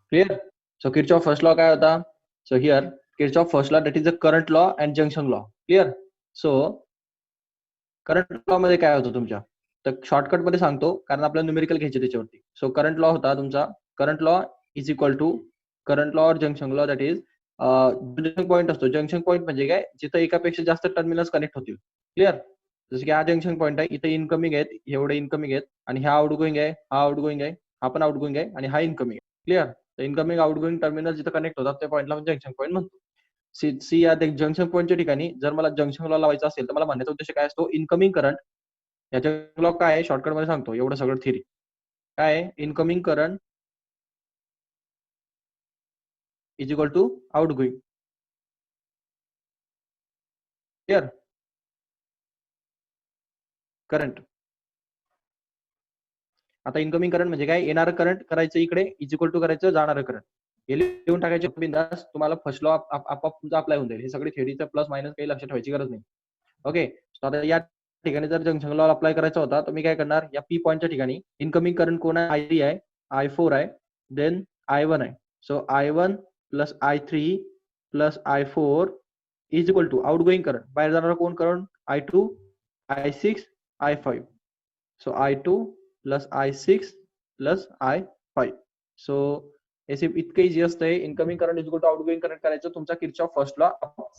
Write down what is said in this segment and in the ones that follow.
Clear. So Kirchhoff first law काय होता? So here Kirchhoff first law that is the current law and junction law. Clear. So current law मध्ये काय होतं तुमच्या, तर shortcut मध्ये सांगतो कारण आपल्याला न्यूमेरिकल घ्यायचे त्याच्यावरती. सो करंट लॉ होता तुमचा, current law is equal to current law और junction law that is junction point असतो. जंक्शन पॉईंट म्हणजे काय, जिथं एकापेक्षा जास्त टर्मिनल्स कनेक्ट होतील. क्लिअर. जसं की हा जंक्शन पॉईंट आहे, इथे इनकमिंग आहेत, एवढे इनकमिंग आहेत, आणि हा आउटगोईंग आहे, हा आउटगोईंग आहे, हा पण आउटगोईंग आहे, आणि हा इनकमिंग आहे. क्लिअर. तर इनकमिंग आउटगोईंग टर्मिनल जिथं कनेक्ट होतात त्या पॉईंटला जंक्शन पॉईंट म्हणतो. सी या जंक्शन पॉईंटच्या ठिकाणी जर मला जंक्शन लॉ लावायचा असेल तर मला म्हणण्याचा उद्देश काय असतो, इनकमिंग करंट. याच्या लॉ काय आहे शॉर्टकट मध्ये सांगतो, एवढं सगळं थिअरी काय आहे, incoming current is equal to outgoing. Clear. Current, आता इनकमिंग करंट म्हणजे काय, येणारं करंट करायचं इकडे इज इक्वल टू करायचं जाणारं करंट. हे लिहून टाकायचे बिंदास, तुम्हाला फर्स्ट लॉ आपोआप तुमचा अप्लाय होऊन जाईल. हे सगळे थिअरीचं प्लस मायनस काही लक्षात ठेवायची गरज नाही. ओके. आता या ठिकाणी जर जंक्शन लॉ अप्लाय करायचा होता तर मी काय करणार, या पी पॉईंटच्या ठिकाणी इनकमिंग करंट कोण आहे, I3 आहे, I4 आहे, देन I1 आहे. So I1 plus I3 plus I4 is equal to outgoing current, बाहेर जाणारा कोण current, I2 I6 I5. So I2 plus I6 plus I5. So हे सिर्फ इतकं इझी असतंय, incoming current is equal to outgoing current करायचं, तुमचा किरचॉफ फर्स्ट लॉ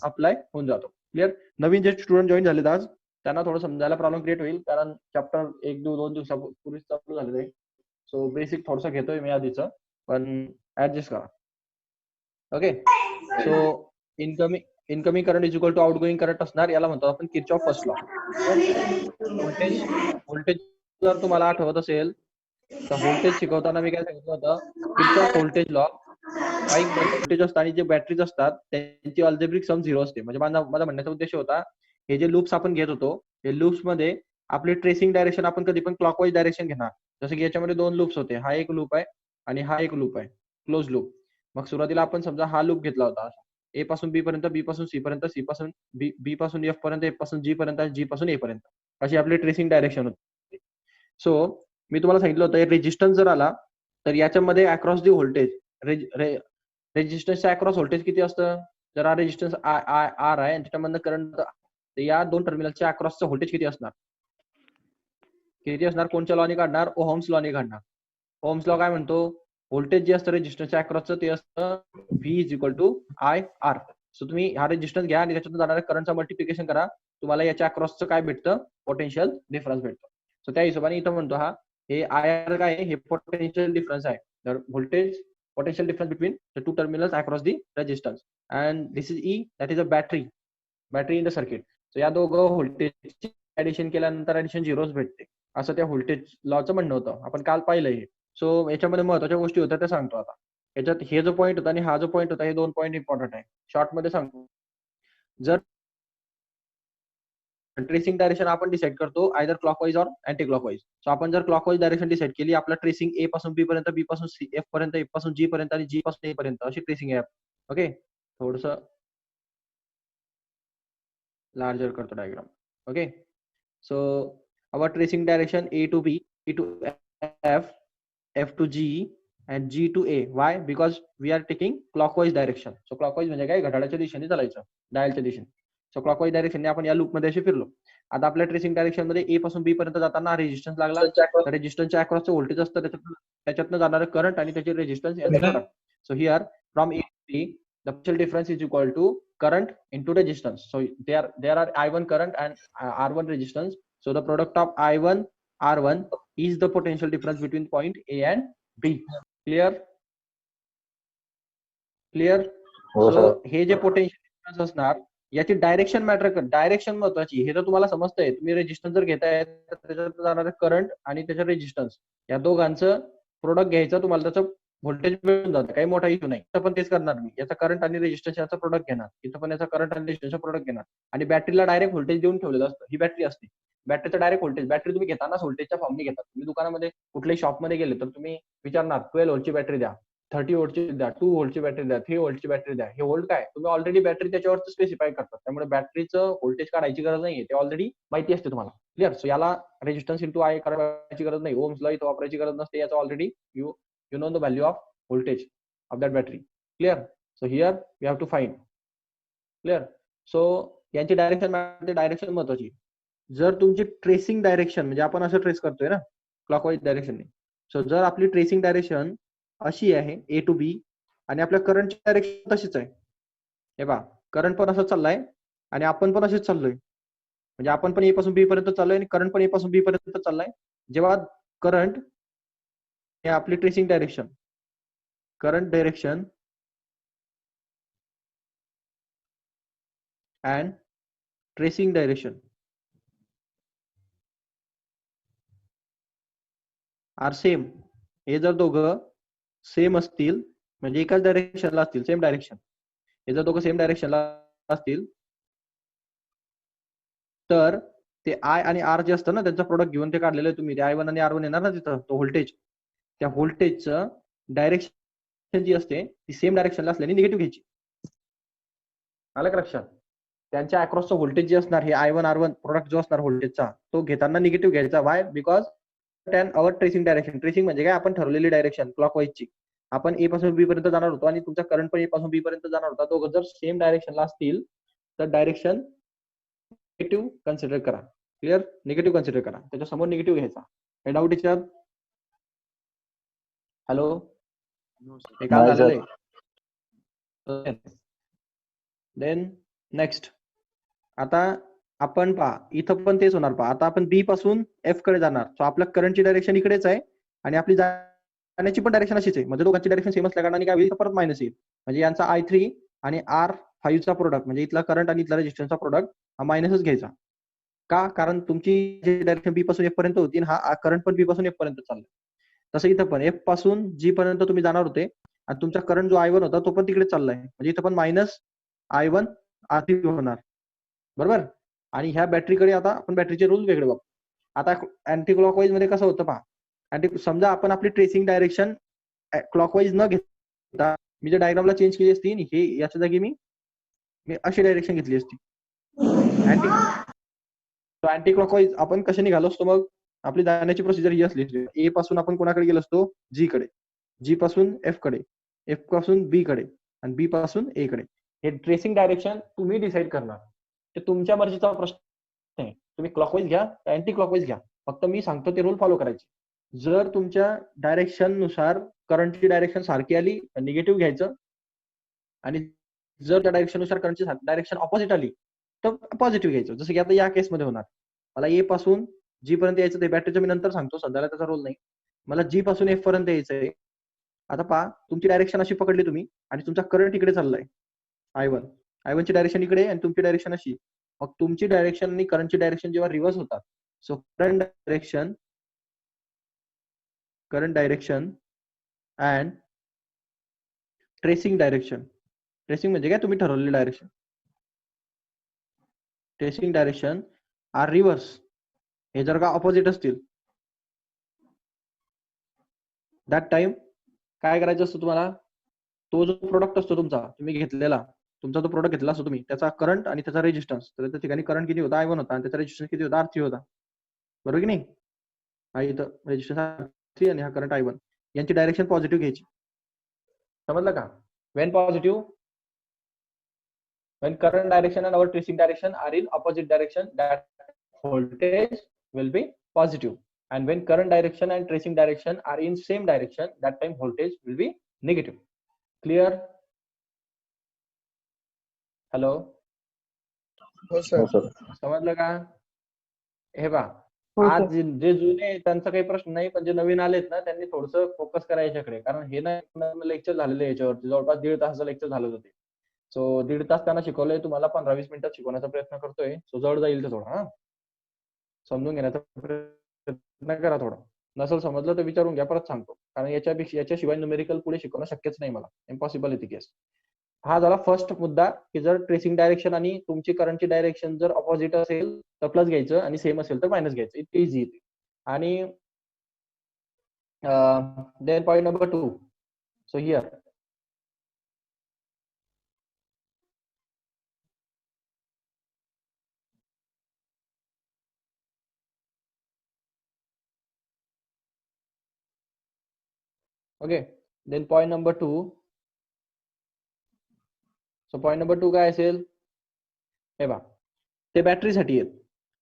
अप्लाय होऊन जातो. क्लिअर. नवीन जे स्टुडंट जॉईन झालेत आज त्यांना थोडं समजायला प्रॉब्लेम क्रिएट होईल, कारण चॅप्टर 1-2 दिवसापूर्वी चालू झालेलं आहे. सो बेसिक थोडंसं घेतोय मी आधीचं, पण ऍडजस्ट करा. Okay. So incoming current is equal to outgoing current असणार, याला म्हणतो आपण किरचॉफ फर्स्ट लॉ. व्होल्टेज जर तुम्हाला आठवत असेल तर व्होल्टेज शिकवताना मी काय सांगितलं होतं, किरचॉफ व्होल्टेज लॉ, काही व्होल्टेज असतात आणि जे बॅटरीज असतात त्यांची अल्जेब्रिक सम 0 असते. म्हणजे माझा म्हणण्याचा उद्देश होता, हे जे लूप्स आपण घेत होतो, हे लूप्स मध्ये आपली ट्रेसिंग डायरेक्शन आपण कधी पण क्लॉकवाईज डायरेक्शन घेणार. जसं की याच्यामध्ये 2 लूप्स होते, हा एक लूप आहे आणि हा एक लूप आहे, क्लोज लूप. मग सुरुवातीला आपण समजा हा लूप घेतला होता, ए पासून बी पर्यंत, बी पासून सी पर्यंत, सी पासून बी पासून एफ पर्यंत, एफ पासून जी पर्यंत, जी पासून ए पर्यंत, अशी आपली ट्रेसिंग डायरेक्शन होती. सो मी तुम्हाला सांगितलं होतं, रेजिस्टन्स जर आला तर याच्यामध्ये अक्रॉस दी व्होल्टेज, रेजिस्टन्सच्या अक्रॉस व्होल्टेज किती असतं, जर हा रेजिस्टन्स आर आहे त्याच्यामधनं करंट, तर या 2 टर्मिनलच्या अक्रॉसचं व्होल्टेज किती असणार, कोणत्या लॉने काढणार, ओहम्स लॉने काढणार. ओहम्स लॉ काय म्हणतो, व्होल्टेज जे असतं रेजिस्टन्सच्या अक्रॉसचं ते असतं V is equal to I R. So तुम्ही हा रेजिस्टन्स घ्या आणि त्याच्यातून जाणाऱ्या करंटचं मल्टिप्लिकेशन करा, तुम्हाला याच्या अक्रॉसचं काय भेटतं, पोटेन्शियल डिफरन्स भेटतो. सो त्या हिशोबाने इथं म्हणतो हा, हे आय आर काय आहे, हे पोटेन्शियल डिफरन्स आहे. तर voltage potential difference between the two terminals across the resistance, and this is E, that is a battery in the circuit. So या दोघं व्होल्टेज ऍडिशन केल्यानंतर ऍडिशन 0 भेटते, असं त्या व्होल्टेज लॉचं म्हणणं होतं. आपण काल पाहिलंय. सो याच्यामध्ये महत्वाच्या गोष्टी होत्या त्या सांगतो आता. याच्यात हे जो पॉईंट होता आणि हा जो पॉईंट होता, हे 2 पॉईंट इम्पॉर्टंट आहे. शॉर्ट मध्ये सांगतो, जर ट्रेसिंग डायरेक्शन आपण डिसाईड करतो आयदर क्लॉकवाईज और अँटी क्लॉकवाईज. सो आपण जर क्लॉकवाईज डायरेक्शन डिसाईड केली, आपला ट्रेसिंग ए पासून बी पर्यंत, बी पासून सी, एफ पर्यंत, एफ पासून जी पर्यंत आणि जी पासून ए पर्यंत अशी ट्रेसिंग आहे. ओके. थोडस लार्जर करतो diagram. Okay. So our tracing direction A to B, B to F, F to G and G to A. Why? Because we are taking clockwise direction. So clockwise म्हणजे काय, घड्याळाच्या दिशेने चालायचं, डायलच्या दिशेने. So clockwise डायरेक्शनने आपण या loop मध्ये असे फिरलो. आता आपल्या ट्रेसिंग डायरेक्शन मध्ये ए पासून बी पर्यंत जाताना रेजिस्टन्स लागला, तर रेजिस्टन्सच्या अक्रॉसचं व्होल्टेज असतं, त्याच्यातनं जाणारं करंट आणि त्याचे रेजिस्टन्स यांचे product. So here from A to B the potential difference is equal to current into resistance. So there are I1 current and R1 resistance. So the product of I1 R1 is the potential difference between point A and B. Clear. So हे जे potential difference असणार, याची direction matter कर, direction महत्वाची. हे तर तुम्हाला समजतंय, तुम्ही रेजिस्टन्स जर घेताय तर त्याच्यात जाणारे करंट आणि त्याचं रेजिस्टन्स या दोघांचं प्रोडक्ट घ्यायचं, तुम्हाला त्याचं व्होल्टेज मिळून जातं, काही मोठा इश्यू नाही. इथं पण तेच करणार मी, याचा करंट आणि रेजिस्टन्स याचा प्रोडक्ट घेणार, इथं पण याचा करंट आणि रेजिस्टन्सचा प्रोडक्ट घेणार, आणि बॅटरीला डायरेक्ट व्होल्टेज देऊन ठेवलेलं असतं. ही बॅटरी असते, बॅटरीचं डायरेक्ट व्होल्टेज, बॅटरी तुम्ही घेताना व्होल्टेजच्या फॉर्मने घेतात. तुम्ही दुकानामध्ये कुठल्याही शॉपमध्ये गेले तर तुम्ही विचारणार 12 व्होल्टची बॅटरी द्या, 30 व्होल्टची द्या, 2 व्होल्टची बॅटरी द्या, 3 व्होल्टची बॅटरी द्या. हे व्होल्ट काय, तुम्ही ऑलरेडी बॅटरी त्याच्यावरच स्पेसिफाय करतात, त्यामुळे बॅटरीचं व्होल्टेज काढायची गरज नाहीये, ते ऑलरेडी माहिती असते तुम्हाला. क्लिअर. सो याला रेजिस्टन्स इंटू आय करायची गरज नाही, ओम्स लॉ इथं वापरायची गरज नसते, याचा already you know the value off voltage. of that battery. Clear? So here we have to find. Clear? So यांची डायरेक्शन महत्वाची. जर तुमची ट्रेसिंग डायरेक्शन म्हणजे आपण असं ट्रेस करतोय ना क्लॉकवाईज डायरेक्शनने. सो जर आपली ट्रेसिंग डायरेक्शन अशी आहे ए टू बी आणि आपल्या करंटची डायरेक्शन तशीच आहे. हे पहा, करंट पण असं चाललाय आणि आपण पण असेच चाललोय. म्हणजे आपण पण ए पासून बी पर्यंत चाललोय आणि करंट पण ए पासून बी पर्यंत चाललाय. जेव्हा करंट हे आपली tracing direction, current direction and tracing direction are same. हे जर दोघं सेम असतील म्हणजे एकाच डायरेक्शनला असतील, सेम डायरेक्शन, हे जर दोघं सेम डायरेक्शनला असतील तर ते आय आणि आर जे असतं ना त्यांचं प्रोडक्ट घेऊन ते काढलेलं आहे तुम्ही, I1 आणि R1 येणार ना तिथं, तो व्होल्टेज, त्या व्होल्टेजचं डायरेक्शन जी असते ती सेम डायरेक्शनला असल्याने निगेटिव्ह घ्यायची. आलं का लक्षात? त्यांच्या अक्रॉसचं व्होल्टेज जे असणार हे I1 R1 प्रोडक्ट जो असणार व्होल्टेजचा तो घेताना निगेटिव्ह घ्यायचा. Y? Because our tracing direction. Tracing म्हणजे काय? आपण ठरवलेली डायरेक्शन क्लॉकवाईजची. आपण ए पासून बी पर्यंत जाणार होतो आणि तुमचा करंट पण ए पासून बी पर्यंत जाणार होता. दोघं जर सेम डायरेक्शनला असतील तर डायरेक्शन निगेटिव्ह कन्सिडर करा. क्लिअर? निगेटिव्ह कन्सिडर करा, त्याच्या समोर निगेटिव्ह घ्यायचा. हे डाऊट याच्यात? हॅलो, हे काम झालेलं आहे. देन नेक्स्ट, आता आपण पहा इथं पण तेच होणार. पहा आता आपण बी पासून एफ कडे जाणार. सो आपल्या करंटची डायरेक्शन इकडेच आहे आणि आपली जाण्याची पण डायरेक्शन अशीच आहे. म्हणजे दोघांची डायरेक्शन सेम असल्या कारणाने काय होईल, परत मायनस येईल. म्हणजे यांचा I3 आणि R5 चा प्रोडक्ट म्हणजे इथला करंट आणि इथला रेजिस्टन्सचा प्रोडक्ट हा मायनसच घ्यायचा. का? कारण तुमची जी डायरेक्शन बी पासून एफ पर्यंत होती हा करंट पण बी पासून एफ पर्यंत चालला. तसं इथं पण एफ पासून जी पर्यंत तुम्ही जाणार होते आणि तुमचा करंट जो I1 होता तो पण तिकडे चाललाय. म्हणजे इथं पण मायनस I1 R3 होणार. बरोबर? आणि ह्या बॅटरीकडे आता आपण बॅटरीचे रूल वेगळे बघू. आता अँटी क्लॉकवाईज मध्ये कसं होतं पहा, समजा आपण आपली ट्रेसिंग डायरेक्शन क्लॉकवाईज न घेता मी जर डायग्रामला चेंज केली असती, हे याच्या जागी मी अशी डायरेक्शन घेतली असती. अँटी क्लॉकवाईज आपण कसे निघालो असतो मग? आपली जाण्याची प्रोसिजर ही असली असती. ए पासून आपण कोणाकडे गेलो असतो? जी कडे. जी पासून एफ कडे, एफ पासून बी कडे आणि बी पासून ए कडे. हे ट्रेसिंग डायरेक्शन तुम्ही डिसाईड करणार. ते तुमच्या मर्जीचा प्रश्न आहे. तुम्ही क्लॉकवाईज घ्या, अँटी क्लॉकवाईज घ्या. फक्त मी सांगतो ते रूल फॉलो करायचे. जर तुमच्या डायरेक्शन नुसार करंटची डायरेक्शन सारखी आली निगेटिव्ह घ्यायचं आणि जर त्या डायरेक्शन नुसार करंटची डायरेक्शन ऑपोजिट आली तर पॉझिटिव्ह घ्यायचं. जसं की आता या केसमध्ये होणार. मला ए पासून जी पर्यंत यायचं ते बॅटरीचं मी नंतर सांगतो, सध्याला त्याचा रोल नाही. मला जी पासून एफ पर्यंत यायचंय. आता पहा, तुमची डायरेक्शन अशी पकडली तुम्ही आणि तुमचा करंट इकडे चाललाय I1 ची डायरेक्शन इकडे आणि तुमची डायरेक्शन अशी. मग तुमची डायरेक्शन आणि करंटची डायरेक्शन जेव्हा रिव्हर्स होतात, so current direction and tracing direction. Tracing म्हणजे काय? तुम्ही ठरवलेली direction. Tracing direction are reverse. हे जर का ऑपोजिट असतील दॅट टाइम काय करायचं असतं तुम्हाला? तो जो प्रोडक्ट असतो तुमचा, तुम्ही घेतलेला, तुमचा जो प्रोडक्ट घेतला असतो तुम्ही, त्याचा करंट आणि त्याचा रेजिस्टन्स, तर त्या ठिकाणी करंट किती होता? I1 होता आणि त्याचा रेजिस्टन्स किती होता? R3 होता. बरोबर की नाही? हा इथं रेजिस्टन्स R3 आणि हा करंट I1, यांची डायरेक्शन पॉझिटिव्ह घ्यायची. समजलं का? Wien positive, when current direction and our tracing direction are in opposite direction, that voltage will be positive. And when current direction and tracing direction are in same direction, that time voltage will be negative. Clear? Hello, हो sir. समजलं का? हे पहा, आज जे जुने त्यांचा काही प्रश्न नाही, पण जे नवीन आलेत ना त्यांनी थोडस फोकस करा याच्याकडे. कारण हे ना लेक्चर झालेलं आहे याच्यावरती, जवळपास 1.5 तासाचं लेक्चर झालं होते. सो 1.5 तास त्यांना शिकवलंय, तुम्हाला 15-20 मिनिटात शिकवण्याचा प्रयत्न करतोय. सो जवळ जाईल ते थोडं. हा, समजून घेण्याचा प्रयत्न करा थोडा. नसेल समजलं तर विचारून घ्या, परत सांगतो. कारण याच्याशिवाय न्यूमेरिकल पुढे शिकवणं शक्यच नाही मला, इम्पॉसिबल आहे ती केस. हा झाला फर्स्ट मुद्दा, की जर ट्रेसिंग डायरेक्शन आणि तुमची करंटची डायरेक्शन जर ऑपोजिट असेल तर प्लस घ्यायचं आणि सेम असेल तर मायनस घ्यायचं. इट इझी येते. आणि then point number 2. So here okay, then point number 2, so point number 2 काय असेल, हे बघा ते बॅटरीसाठी आहेत.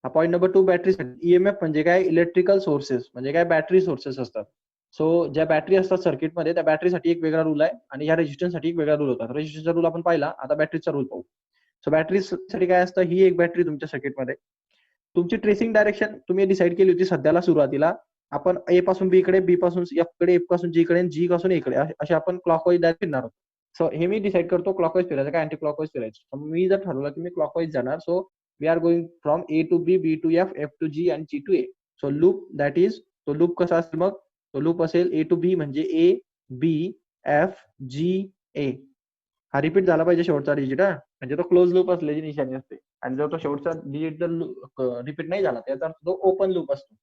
हा पॉईंट नंबर 2 बॅटरीसाठी. ईएमएफ म्हणजे काय, इलेक्ट्रिकल सोर्सेस म्हणजे काय, बॅटरी सोर्सेस असतात. सो ज्या बॅटरी असतात सर्किटमध्ये त्या बॅटरीसाठी एक वेगळा रूल आहे आणि ह्या रेजिस्टन्ससाठी एक वेगळा रूल होता. रेजिस्टन्सचा रूल आपण पाहिला, आता बॅटरीचा रूल पाहू. सो बॅटरीसाठी काय असतं, ही एक बॅटरी तुमच्या सर्किटमध्ये. तुमची ट्रेसिंग डायरेक्शन तुम्ही डिसाईड केली होती सध्याला सुरुवातीला, आपण ए पासून बी कडे, बी पासून एफ कडे, एफ पासून जी कडे, जी पासून ए कडे, असे आपण क्लॉकवाईज डायरेक्ट फिरणार आहोत. सो हे मी डिसाईड करतो क्लॉकवाईज फिरायचं काय अँटी क्लॉकवाईज फिरायचं. मी जर ठरवलं की मी क्लॉकवाईज जाणार, so we are going from A to B, B to F, F to G आणि G to A. So loop that is, तो लूप कसा असेल मग, तो लूप असेल ए टू बी म्हणजे ए बी एफ जी ए. हा रिपीट झाला पाहिजे शेवटचा डिजिट, हा म्हणजे तो क्लोज लूप असल्याची निशाणी असते. आणि जर तो शेवटचा डिजिट जर रिपीट नाही झाला त्याचा अर्थ तो ओपन लूप असतो.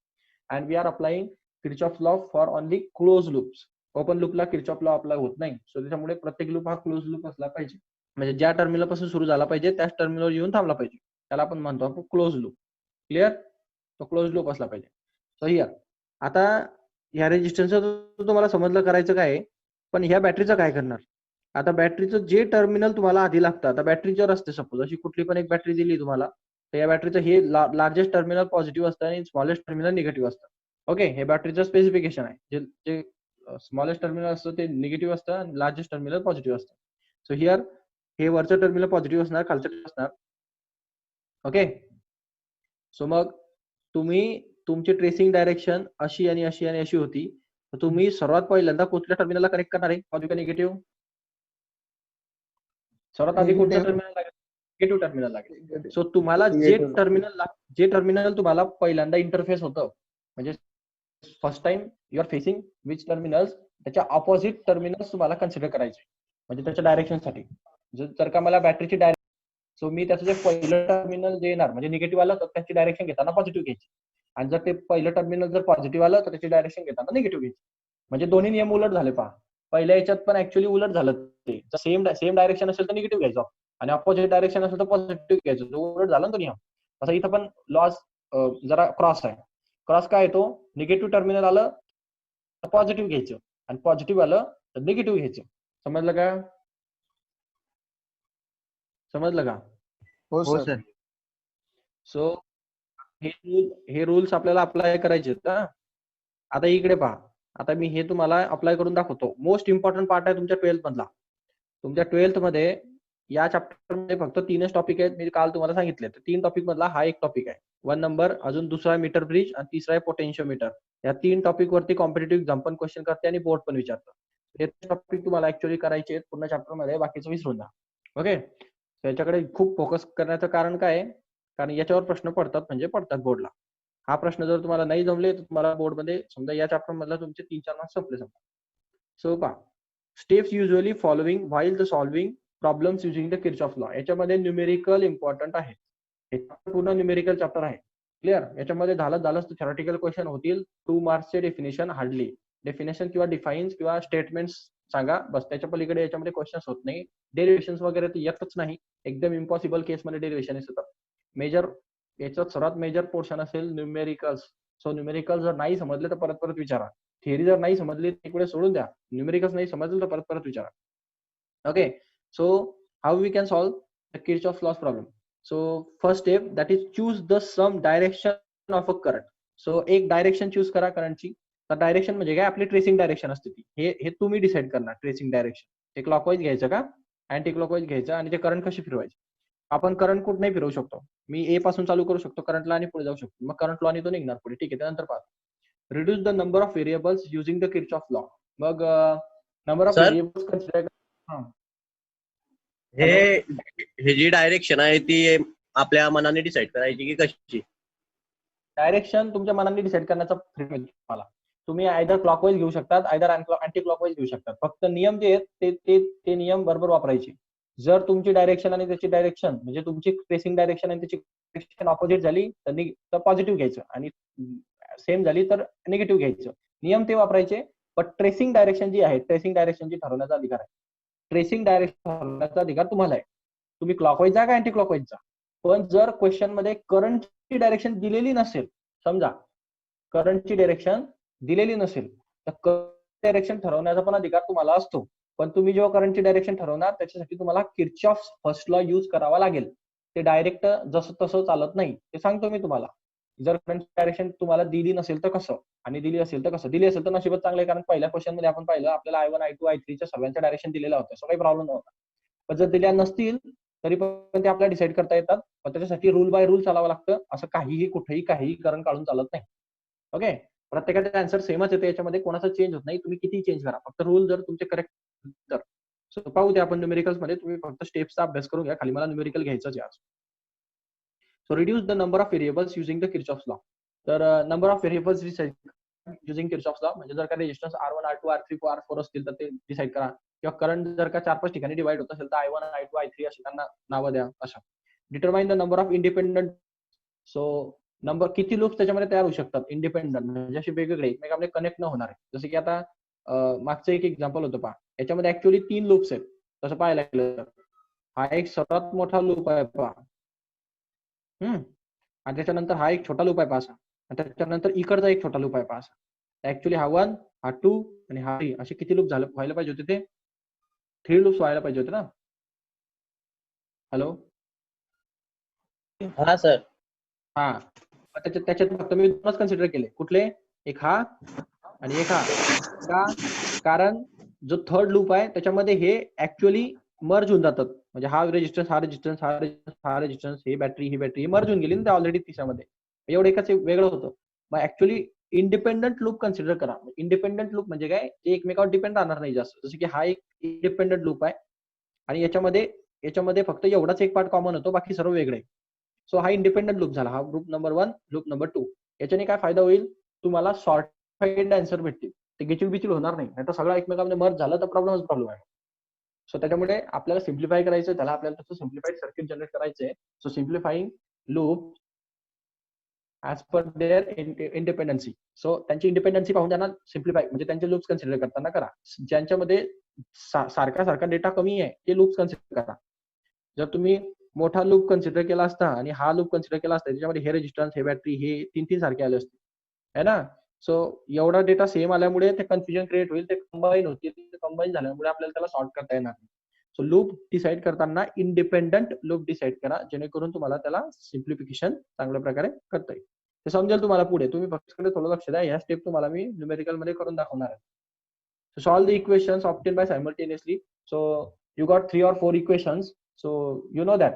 And we are applying Kirchhoff law for only close loops. Open लूपला किर्चॉफ लॉ अप्लाय होत नाही. सो त्याच्यामुळे प्रत्येक लूप हा क्लोज लूप असला पाहिजे, म्हणजे ज्या टर्मिनल पासून सुरू झाला पाहिजे त्याच टर्मिनल येऊन थांबला पाहिजे, त्याला आपण म्हणतो आपण क्लोज लूप. क्लिअर, तो क्लोज लूप असला पाहिजे. सो हियर आता ह्या रेजिस्टन्सचं तुम्हाला समजलं करायचं काय आहे, पण ह्या बॅटरीचं काय करणार. आता बॅटरीचं जे टर्मिनल तुम्हाला आधी लागतं, आता बॅटरीच्या असते सपोज अशी कुठली पण एक बॅटरी दिली तुम्हाला, तर या बॅटरीचं हे लार्जेस्ट टर्मिनल पॉझिटिव्ह असतं आणि स्मॉलेस्ट टर्मिनल निगेटिव्ह असतं. ओके, हे बॅटरीचं स्पेसिफिकेशन आहे. जे जे स्मॉलेस्ट टर्मिनल असतं ते निगेटिव्ह असतं आणि लार्जेस्ट टर्मिनल पॉझिटिव्ह असतं. सो हियर हे वरचं टर्मिनल पॉझिटिव्ह असणार, खालचं असणार. ओके, सो मग तुम्ही तुमची ट्रेसिंग डायरेक्शन अशी आणि अशी आणि अशी होती, तर तुम्ही सर्वात पहिल्यांदा कुठल्या टर्मिनलला कनेक्ट करणार आहे, पॉझिटिव्ह का निगेटिव्ह. सर्वात आधी कुठचं टर्मिनल लागेल, निगेटिव्ह टर्मिनल लागेल. सो तुम्हाला जे टर्मिनल तुम्हाला पहिल्यांदा इंटरफेस होतं, म्हणजे first time you are facing which terminals, त्याच्या ऑपोजिट टर्मिनल्स तुम्हाला कन्सिडर करायचे, म्हणजे त्याच्या डायरेक्शनसाठी. जर का मला बॅटरीची डायरेक्शन, सो मी त्याचं जे पहिलं टर्मिनल जे येणार म्हणजे निगेटिव्ह आलं तर त्याची डायरेक्शन घेताना पॉझिटिव्ह घ्यायची, आणि जर ते पहिलं टर्मिनल जर पॉझिटिव्ह आलं तर त्याची डायरेक्शन घेताना निगेटिव्ह घ्यायची. म्हणजे दोन्ही नियम उलट झाले पहा. पहिल्या याच्यात पण ऍक्च्युअली उलट झालं, ते सेम डायरेक्शन असेल तर निगेटिव्ह घ्यायचं आणि अपोजिट डायरेक्शन असेल तर पॉझिटिव्ह घ्यायचं, जो उलट झाला ना तो नियम. तसा इथं पण लॉस जरा क्रॉस आहे. क्रॉस काय येतो, निगेटिव्ह टर्मिनल आलं तर पॉझिटिव्ह घ्यायचं आणि पॉझिटिव्ह आलं तर निगेटिव्ह घ्यायचं. समजलं का, समजलं का. हो सर. सो हे रूल्स आपल्याला अप्लाय करायचे आहेत. आता इकडे पहा, आता मी हे तुम्हाला अप्लाय करून दाखवतो. मोस्ट इम्पॉर्टंट पार्ट आहे तुमच्या 12th मधला. तुमच्या 12th मध्ये या चॅप्टर मध्ये फक्त 3च टॉपिक आहेत, मी काल तुम्हाला सांगितले. तर 3 टॉपिक मधला हा एक टॉपिक आहे 1 नंबर, अजून दुसरा मीटर ब्रिज आणि तिसरा आहे पोटेन्शियोमीटर. या 3 टॉपिक वरती कॉम्पिटेटिव्ह एक्झाम पण क्वेश्चन करते आणि बोर्ड पण विचारतं. हे टॉपिक तुम्हाला ऍक्च्युअली करायचे आहेत पूर्ण चॅप्टर मध्ये, बाकीचं विसरून जा. ओके, याच्याकडे खूप फोकस करण्याचं कारण काय आहे, कारण याच्यावर प्रश्न पडतात म्हणजे पडतात बोर्डला. हा प्रश्न जर तुम्हाला नाही जमले तर तुम्हाला बोर्डमध्ये समजा या चॅप्टर मधला तुमचे 3-4 मार्क्स संपले समजा. सो पहा, steps usually following while the solving problems using the Kirchhoff law. याच्यामध्ये न्यूमेरिकल इम्पॉर्टंट आहे, हे पूर्ण न्यूमेरिकल चॅप्टर आहे. क्लिअर, याच्यामध्ये झालंच तर थेरॉटिकल क्वेश्चन होतील 2 मार्क्सचे. डेफिनेशन हार्डली, डेफिनेशन किंवा डिफाईन्स किंवा स्टेटमेंट्स सांगा बस, त्याच्या पलीकडे याच्यामध्ये क्वेश्चन्स होत नाही. डेरिव्हेशन वगैरे तर येतच नाही, एकदम इम्पॉसिबल केसमध्ये डेरिव्हेशन येतात. मेजर याच्यात सर्वात मेजर पोर्शन असेल न्यूमेरिकल्स. सो न्यूमेरिकल जर नाही समजले तर परत परत विचारा. थिअरी जर नाही समजली तिकडे सोडून द्या, न्यूमेरिकल्स नाही समजलं तर परत परत विचारा. Okay, so how we can solve the Kirchhoff laws problem. So first step that is choose the some direction of a current. So एक डायरेक्शन चूज करा करंटची. तर डायरेक्शन म्हणजे काय, आपली ट्रेसिंग डायरेक्शन असते ती. हे तुम्ही डिसाईड करणार ट्रेसिंग डायरेक्शन. ते क्लॉकवाईज घ्यायचं का अँटी क्लॉकवाईज घ्यायचं, आणि ते करंट कशी फिरवायचे. आपण करंट कुठे नाही फिरवू शकतो. मी ए पासून चालू करू शकतो करंटला आणि पुढे जाऊ शकतो, मग करंट लॉ तो निघणार पुढे. ठीक आहे, त्यानंतर पहा, reduce the number of variables using the Kirchhoff law. मग number of sir variables consider. हे जी डायरेक्शन आहे ती आपल्या मनाने डिसाईड करायची की कशी. डायरेक्शन तुमच्या मनाने डिसाईड करण्याचा फ्रीडम आहे तुम्हाला. तुम्ही आयदर क्लॉकवाईज घेऊ शकतात, आयदर अँटी क्लॉकवाईज घेऊ शकतात. फक्त नियम जे आहेत ते नियम बरोबर वापरायचे. जर तुमची डायरेक्शन आणि त्याची डायरेक्शन म्हणजे तुमची ट्रेसिंग डायरेक्शन आणि त्याची डायरेक्शन ऑपोजिट झाली तर पॉझिटिव्ह घ्यायचं, आणि सेम झाली तर निगेटिव्ह घ्यायचं. नियम ते वापरायचे. पण ट्रेसिंग डायरेक्शन जी आहे, ट्रेसिंग डायरेक्शनची ठरवण्याचा अधिकार आहे. ट्रेसिंग डायरेक्शन ठरवण्याचा अधिकार तुम्हाला आहे. तुम्ही क्लॉकवाईज जा का अँटी क्लॉकवाईज जा. पण जर क्वेश्चन मध्ये करंटची डायरेक्शन दिलेली नसेल, समजा करंटची डायरेक्शन दिलेली नसेल, तर करंट डायरेक्शन ठरवण्याचा पण अधिकार तुम्हाला असतो. पण तुम्ही जेव्हा करंटची डायरेक्शन ठरवणार त्याच्यासाठी तुम्हाला किर्चॉफ फर्स्ट लॉ यूज करावा लागेल. ते डायरेक्ट जसं तसं चालत नाही, ते सांगतो मी तुम्हाला. जर करंट डायरेक्शन तुम्हाला दिली नसेल तर कसं, आणि दिली असेल तर कसं. दिली असेल तर नशीबच चांगलं आहे, कारण पहिल्या क्वेश्चन मध्ये आपण पाहिलं आपल्याला I1 I2 I3 च्या सर्वांच्या डायरेक्शन दिलेल्या होत्या, सो काही प्रॉब्लेम नव्हता. पण जर दिल्या नसतील तरी पण ते आपल्याला डिसाईड करता येतात. पण त्याच्यासाठी रूल बाय रूल चालावं लागतं. असं काहीही कुठेही काहीही करंट काढून चालत नाही. ओके, प्रत्येकाचा आन्सर सेमच येते, याच्यामध्ये कोणाचा चेंज होत नाही. तुम्ही किती चेंज करा, फक्त रूल जर तुमचे करेक्ट तर. सो पाहू ते आपण न्यूमेरिकल्स मध्ये. तुम्ही फक्त स्टेप्सचा अभ्यास करून घ्या. खाली मला न्यूमेरिकल घ्यायचंच आहे आज. So reduce the number of variables using the Kirchhoff's law. तर number of variables using Kirchhoff's law म्हणजे जर का resistance R1 R2 R3 R4 असतील तर ते डिसाईड करा. किंवा करंट जर का 4-5 ठिकाणी डिवाइड होत असेल तर I1 I2 I3 अशी त्यांना नावं द्या. असं determine the number of independent. So number किती लूप्स त्याच्यामध्ये तयार होऊ शकतात इंडिपेंडंट, म्हणजे असे वेगवेगळे एकमेकांमध्ये कनेक्ट न होणार. जसं की आता मागचं एक एक्झाम्पल होतं पहा, याच्यामध्ये ऍक्च्युअली 3 लूप्स आहेत. तसं पाहायला गेलं तर हा एक सर्वात मोठा लूप आहे पहा. आणि त्याच्यानंतर हा एक छोटा लूप आहे पहा असा. आणि त्याच्यानंतर इकडचा एक छोटा लूप आहे पहा असा. ऍक्च्युअली हा 1 हा 2 आणि हा 3 असे किती लूप व्हायला पाहिजे होते ते 3 लूप्स व्हायला पाहिजे होते ना. हॅलो, हा सर. हा त्याच्यात फक्त मी 2च कन्सिडर केले. कुठले, एक हा आणि एक हा. का, कारण जो थर्ड लूप आहे त्याच्यामध्ये हे ऍक्च्युअली मर्ज होऊन जातात. म्हणजे हा रेजिस्टन्स हा रेजिस्टन्स हा रेजिस्टन्स हा रेजिस्टन्स ही बॅटरी मर्ज होऊन गेली ना ऑलरेडी तिसऱ्यामध्ये. एवढं एकच वेगळं होतं. मग ऍक्च्युअली इंडिपेंडंट लूप कन्सिडर करा. इंडिपेंडंट लूप म्हणजे काय, ते एकमेकावर डिपेंड राहणार नाही जास्त. जसं की हा एक इंडिपेंडंट लूप आहे आणि याच्यामध्ये फक्त एवढाच एक पार्ट कॉमन होतो, बाकी सर्व वेगळे. सो हा इंडिपेंडंट लूप झाला. हा लूप नंबर 1, लूप नंबर 2. याच्याने काय फायदा होईल, तुम्हाला सॉर्टिफाईड आन्सर भेटतील. ते गिचील होणार नाही. नाहीतर सगळं एकमेकांमध्ये मर्ज झालं तर प्रॉब्लेम आहे. सो त्याच्यामुळे आपल्याला सिम्प्लिफाय करायचं, त्याला आपल्याला तसं सिम्प्लिफाईड सर्किट जनरेट करायचंय. So simplifying loop as per their independency. So त्यांची इंडिपेंडन्सी पाहून त्यांना सिम्प्लिफाय म्हणजे त्यांचे लूप्स कन्सिडर करताना करा. ज्यांच्यामध्ये सारखा डेटा कमी आहे ते लूप्स कन्सिडर करा. जर तुम्ही मोठा लूप कन्सिडर केला असता आणि हा लूप कन्सिडर केला असता, त्याच्यामध्ये हे रेजिस्टन्स हे बॅटरी हे 3 सारखे आले असते, है ना. सो एवढा डेटा सेम आल्यामुळे ते कन्फ्युजन क्रिएट होईल. ते कंबाईन होतील. कंबाईन झाल्यामुळे आपल्याला त्याला सॉर्ट करता येणार नाही. सो लूप डिसाईड करताना इंडिपेंडंट लूप डिसाईड करा, जेणेकरून तुम्हाला त्याला सिम्प्लिफिकेशन चांगल्या प्रकारे करता येईल. ते समजेल तुम्हाला पुढे. तुम्ही फक्त थोडं लक्ष द्या. या स्टेप तुम्हाला मी न्यूमेरिकल मध्ये करून दाखवणार आहे. So solve the equations obtained by simultaneously. So you got 3 or 4 equations. So you know that